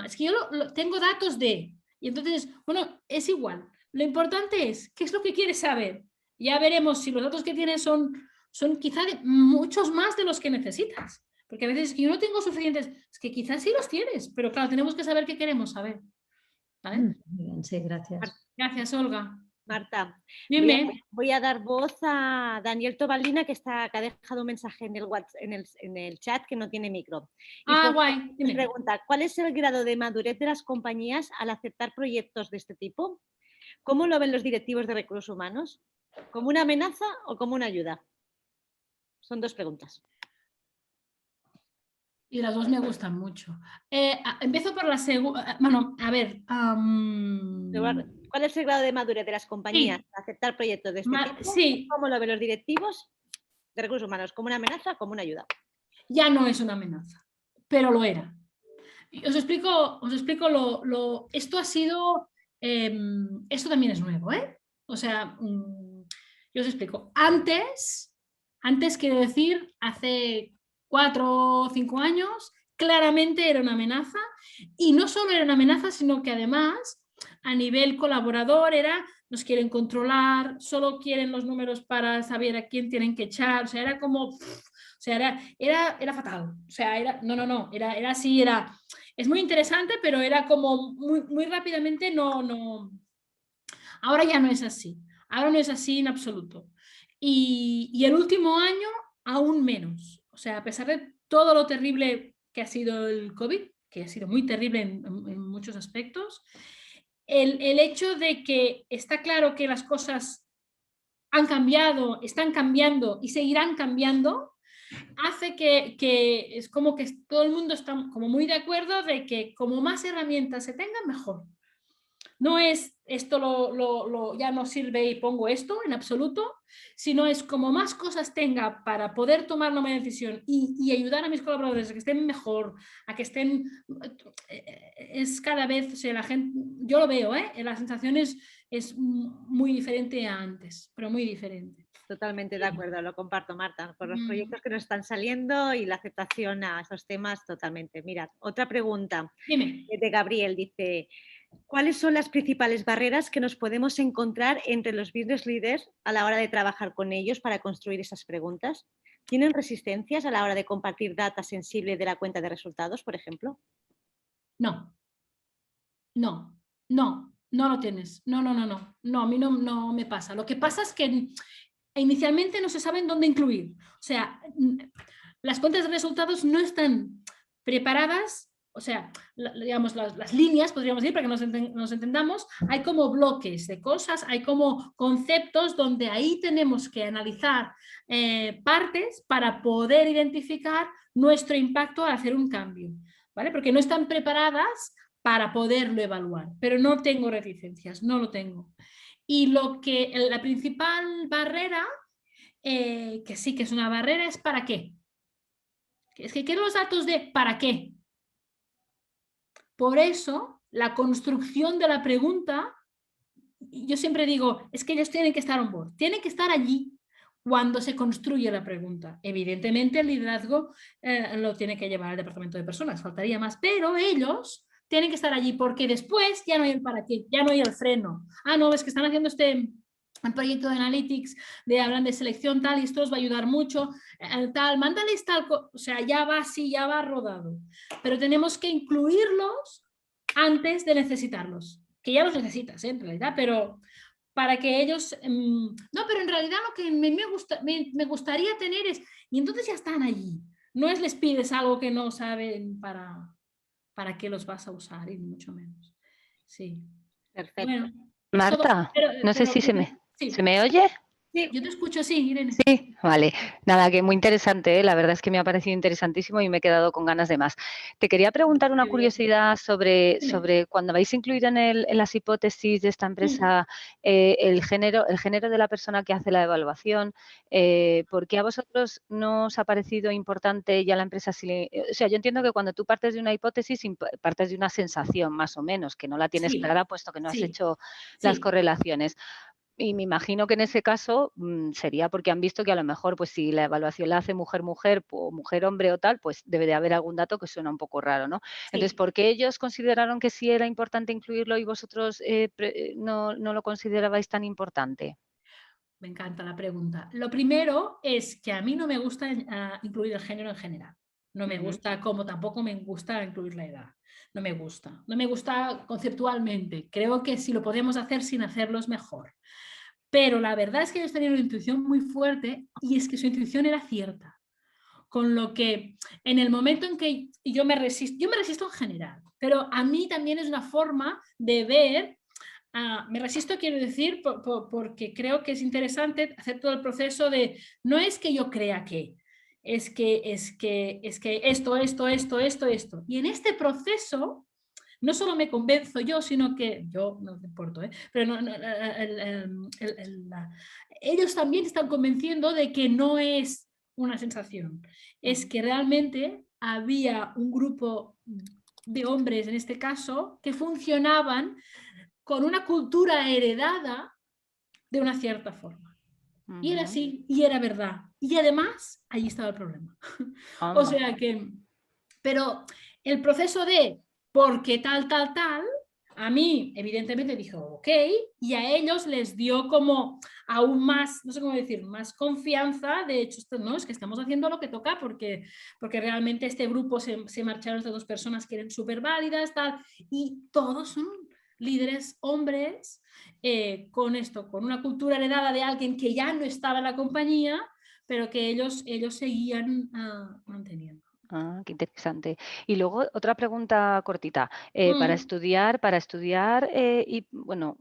es que yo tengo datos de, y entonces, bueno, es igual. Lo importante es, ¿qué es lo que quieres saber? Ya veremos si los datos que tienes son quizá muchos más de los que necesitas. Porque a veces es que yo no tengo suficientes, es que quizás sí los tienes, pero claro, tenemos que saber qué queremos saber. ¿Vale? Muy bien, sí, gracias. Gracias, Olga. Marta, Dime. voy a dar voz a Daniel Tobalina, que ha dejado un mensaje en el chat que no tiene micro. Y Guay. Dime. Pregunta, ¿cuál es el grado de madurez de las compañías al aceptar proyectos de este tipo? ¿Cómo lo ven los directivos de recursos humanos? ¿Como una amenaza o como una ayuda? Son 2 preguntas. Y las 2 me gustan mucho. Empiezo por la segunda. Bueno, a ver. ¿Cuál es el grado de madurez de las compañías al aceptar proyectos de este tipo? Sí. ¿Cómo lo ven los directivos de recursos humanos? ¿Como una amenaza o como una ayuda? Ya no es una amenaza, pero lo era. Os explico esto ha sido, esto también es nuevo, ¿eh? O sea, yo os explico. Antes quiero decir, hace 4 o 5 años, claramente era una amenaza, y no solo era una amenaza, sino que además, a nivel colaborador, nos quieren controlar, solo quieren los números para saber a quién tienen que echar, o sea, era como, o sea, era fatal, o sea, era así, es muy interesante, pero era como muy rápidamente, no. Ahora ya no es así. Ahora no es así en absoluto. Y el último año, aún menos. O sea, a pesar de todo lo terrible que ha sido el COVID, que ha sido muy terrible en muchos aspectos, el hecho de que está claro que las cosas han cambiado, están cambiando y seguirán cambiando, hace que es como que todo el mundo está como muy de acuerdo de que como más herramientas se tengan, mejor. No es esto ya no sirve y pongo esto en absoluto, sino es como más cosas tenga para poder tomar una buena decisión y ayudar a mis colaboradores a que estén mejor, a que estén, es cada vez, o sea, la gente, yo lo veo, la sensación es muy diferente a antes, pero muy diferente. Totalmente de acuerdo, lo comparto, Marta, por los proyectos que nos están saliendo y la aceptación a esos temas totalmente. Mirad, otra pregunta. Dime. De Gabriel, dice, ¿cuáles son las principales barreras que nos podemos encontrar entre los business leaders a la hora de trabajar con ellos para construir esas preguntas? ¿Tienen resistencias a la hora de compartir data sensible de la cuenta de resultados, por ejemplo? No lo tienes. No, a mí no me pasa. Lo que pasa es que inicialmente no se saben dónde incluir. O sea, las cuentas de resultados no están preparadas, o sea, digamos, las líneas, podríamos decir, para que nos entendamos, hay como bloques de cosas, hay como conceptos donde ahí tenemos que analizar partes para poder identificar nuestro impacto al hacer un cambio, ¿vale? Porque no están preparadas para poderlo evaluar, pero no tengo reticencias, no lo tengo. Y la principal barrera, que sí que es una barrera, es ¿para qué? Es que quiero los datos de ¿para qué? Por eso, la construcción de la pregunta, yo siempre digo, es que ellos tienen que estar on board, tienen que estar allí, cuando se construye la pregunta. Evidentemente el liderazgo lo tiene que llevar el departamento de personas, faltaría más, pero ellos tienen que estar allí porque después ya no hay el para qué, ya no hay el freno. Ah, no, es que están haciendo este proyecto de analytics, hablan de selección tal y esto os va a ayudar mucho, tal, mándales tal, o sea, ya va así, ya va rodado. Pero tenemos que incluirlos antes de necesitarlos, que ya los necesitas, en realidad, pero para que ellos... no, pero en realidad lo que me gustaría tener es... Y entonces ya están allí. No es les pides algo que no saben para qué los vas a usar, y mucho menos. Sí. Perfecto. Bueno, Marta, no sé si se sí. me oye. Sí, yo te escucho, sí, Irene. Sí, vale. Nada, que muy interesante, ¿eh? La verdad es que me ha parecido interesantísimo y me he quedado con ganas de más. Te quería preguntar una curiosidad sobre cuando habéis incluido en las hipótesis de esta empresa el género de la persona que hace la evaluación. ¿Por qué a vosotros no os ha parecido importante ya la empresa? O sea, yo entiendo que cuando tú partes de una hipótesis, partes de una sensación más o menos, que no la tienes clara puesto que no has hecho las correlaciones. Y me imagino que en ese caso sería porque han visto que a lo mejor, pues si la evaluación la hace mujer-mujer o mujer-hombre o tal, pues debe de haber algún dato que suena un poco raro, ¿no? Entonces, ¿por qué ellos consideraron que sí era importante incluirlo y vosotros no lo considerabais tan importante? Me encanta la pregunta. Lo primero es que a mí no me gusta incluir el género en general. No me gusta, como tampoco me gusta incluir la edad. No me gusta. No me gusta conceptualmente. Creo que si lo podemos hacer sin hacerlo es mejor. Pero la verdad es que ellos tenían una intuición muy fuerte y es que su intuición era cierta. Con lo que en el momento en que yo me resisto en general, pero a mí también es una forma de ver. Me resisto, quiero decir, porque creo que es interesante hacer todo el proceso de, no es que yo crea que, es que esto. Y en este proceso, no solo me convenzo yo, sino que yo, no me importo, pero ellos también están convenciendo de que no es una sensación, es que realmente había un grupo de hombres, en este caso, que funcionaban con una cultura heredada de una cierta forma. Y era así, y era verdad. Y además, ahí estaba el problema. O sea que, pero el proceso de por qué tal, a mí evidentemente dijo ok, y a ellos les dio como aún más, no sé cómo decir, más confianza. De hecho, no, es que estamos haciendo lo que toca porque realmente este grupo se marcharon estas 2 personas que eran súper válidas, tal, y todos son líderes hombres con esto, con una cultura heredada de alguien que ya no estaba en la compañía, pero que ellos seguían manteniendo. Ah, qué interesante. Y luego otra pregunta cortita. Para estudiar y bueno,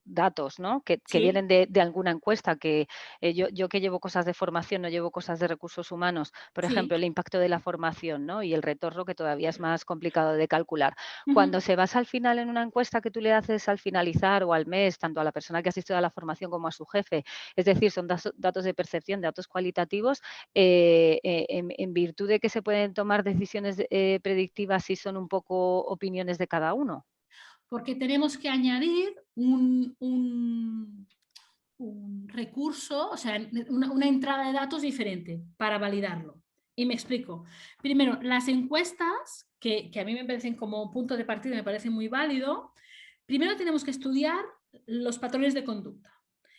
datos, ¿no? Que vienen de alguna encuesta, que yo que llevo cosas de formación, no llevo cosas de recursos humanos, por ejemplo, el impacto de la formación, ¿no? Y el retorno, que todavía es más complicado de calcular. Cuando se basa al final en una encuesta que tú le haces al finalizar o al mes, tanto a la persona que ha asistido a la formación como a su jefe, es decir, son datos de percepción, datos cualitativos, en virtud de que se pueden tomar decisiones predictivas si son un poco opiniones de cada uno. Porque tenemos que añadir un recurso, o sea, una entrada de datos diferente para validarlo. Y me explico. Primero, las encuestas, que a mí me parecen como punto de partida, me parece muy válido. Primero tenemos que estudiar los patrones de conducta.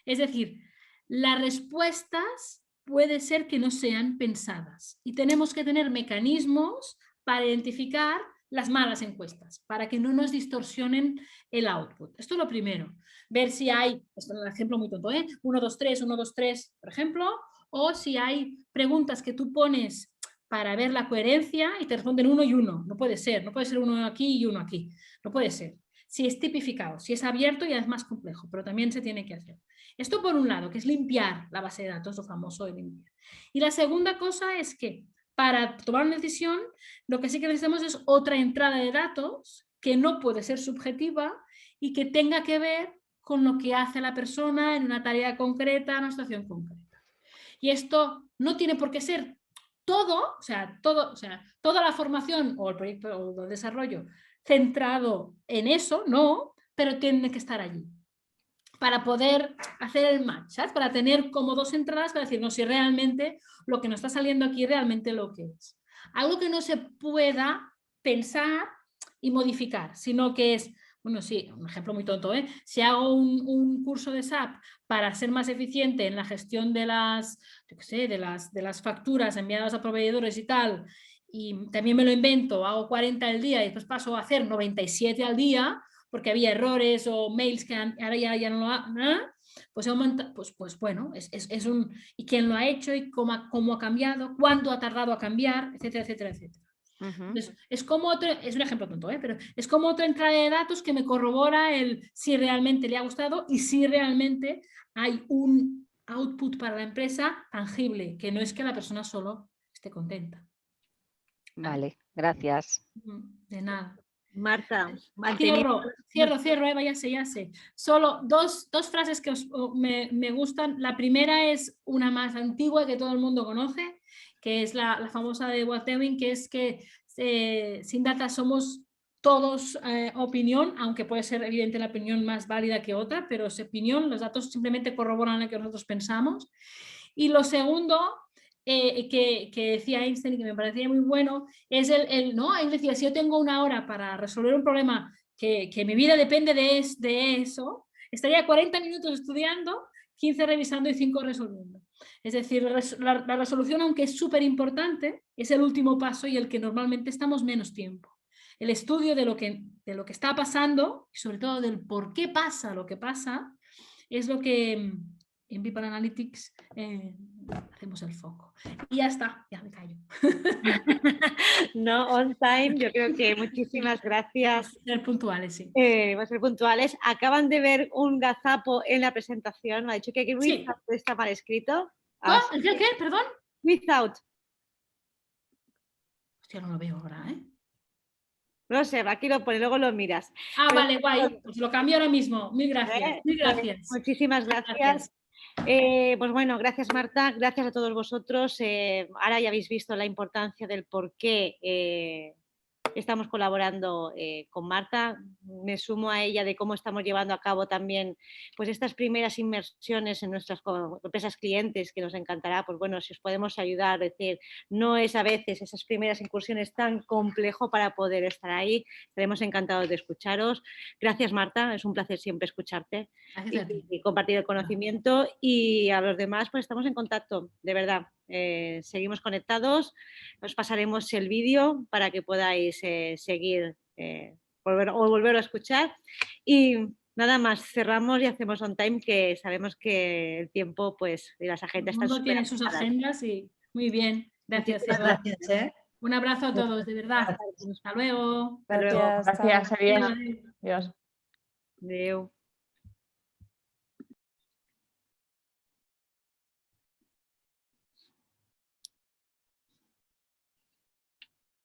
Es decir, las respuestas puede ser que no sean pensadas y tenemos que tener mecanismos para identificar las malas encuestas, para que no nos distorsionen el output. Esto es lo primero. Ver si hay, esto es un ejemplo muy tonto, 1, 2, 3, 1, 2, 3, por ejemplo, o si hay preguntas que tú pones para ver la coherencia y te responden 1 y 1. No puede ser 1 aquí y 1 aquí. No puede ser. Si es tipificado, si es abierto, ya es más complejo, pero también se tiene que hacer. Esto por un lado, que es limpiar la base de datos, lo famoso de limpiar. Y la segunda cosa es que para tomar una decisión, lo que sí que necesitamos es otra entrada de datos que no puede ser subjetiva y que tenga que ver con lo que hace la persona en una tarea concreta, en una situación concreta. Y esto no tiene por qué ser toda la formación o el proyecto o el desarrollo centrado en eso, no, pero tiene que estar allí. para poder hacer el match, ¿sabes? Para tener como dos entradas para decir, no, si realmente lo que nos está saliendo aquí realmente lo que es. Algo que no se pueda pensar y modificar, sino que es, bueno, sí, un ejemplo muy tonto, ¿eh? Si hago un curso de SAP para ser más eficiente en la gestión de las, yo qué sé, de las facturas enviadas a proveedores y tal, y también me lo invento, hago 40 al día y después paso a hacer 97 al día, porque había errores o mails que ahora ya no lo hago, pues bueno, es un... ¿Y quién lo ha hecho? ¿Y cómo ha cambiado? ¿Cuánto ha tardado a cambiar? Etcétera, etcétera, etcétera. Entonces, es como otro, es un ejemplo tonto, pero es como otra entrada de datos que me corrobora si realmente le ha gustado y si realmente hay un output para la empresa tangible, que no es que la persona solo esté contenta. Vale, gracias. De nada. Marta, Cierro, Eva, ya sé. Solo dos frases que me gustan. La primera es una más antigua que todo el mundo conoce, que es la famosa de Walt Ewing, que es que sin data somos todos opinión, aunque puede ser evidente la opinión más válida que otra, pero es opinión, los datos simplemente corroboran lo que nosotros pensamos. Y lo segundo... que decía Einstein y que me parecía muy bueno, es ¿no? Él decía, si yo tengo una hora para resolver un problema que mi vida depende de eso, estaría 40 minutos estudiando, 15 revisando y 5 resolviendo. Es decir, la resolución, aunque es súper importante, es el último paso y el que normalmente estamos menos tiempo. El estudio de lo que está pasando y sobre todo del por qué pasa lo que pasa es lo que en People Analytics hacemos el foco. Y ya está, ya me callo. No, on time, yo creo que muchísimas gracias. Ser puntuales, sí. Va a ser puntuales. Acaban de ver un gazapo en la presentación, me ha dicho que aquí without está mal escrito. ¿Qué? ¿Perdón? Without. Hostia, no lo veo ahora, ¿eh? No sé, aquí lo pone, luego lo miras. Vale, guay. Pues lo cambio ahora mismo. Mil gracias. Mil gracias. Muchísimas gracias. Pues bueno, gracias Marta, gracias a todos vosotros. Ahora ya habéis visto la importancia del por qué estamos colaborando con Marta. Me sumo a ella de cómo estamos llevando a cabo también pues estas primeras inmersiones en nuestras empresas clientes, que nos encantará, pues bueno, si os podemos ayudar, es decir, no es a veces esas primeras incursiones tan complejo para poder estar ahí. Estaremos encantados de escucharos. Gracias Marta, es un placer siempre escucharte y compartir el conocimiento, y a los demás pues estamos en contacto, de verdad. Seguimos conectados, os pasaremos el vídeo para que podáis seguir volverlo a escuchar, y nada más, cerramos y hacemos on time, que sabemos que el tiempo pues y las agendas están súper tiene sus agendas y muy bien, gracias Eva. Gracias, un abrazo a todos, de verdad. Hasta luego. Gracias. Gracias, adiós. Adiós. Adeu.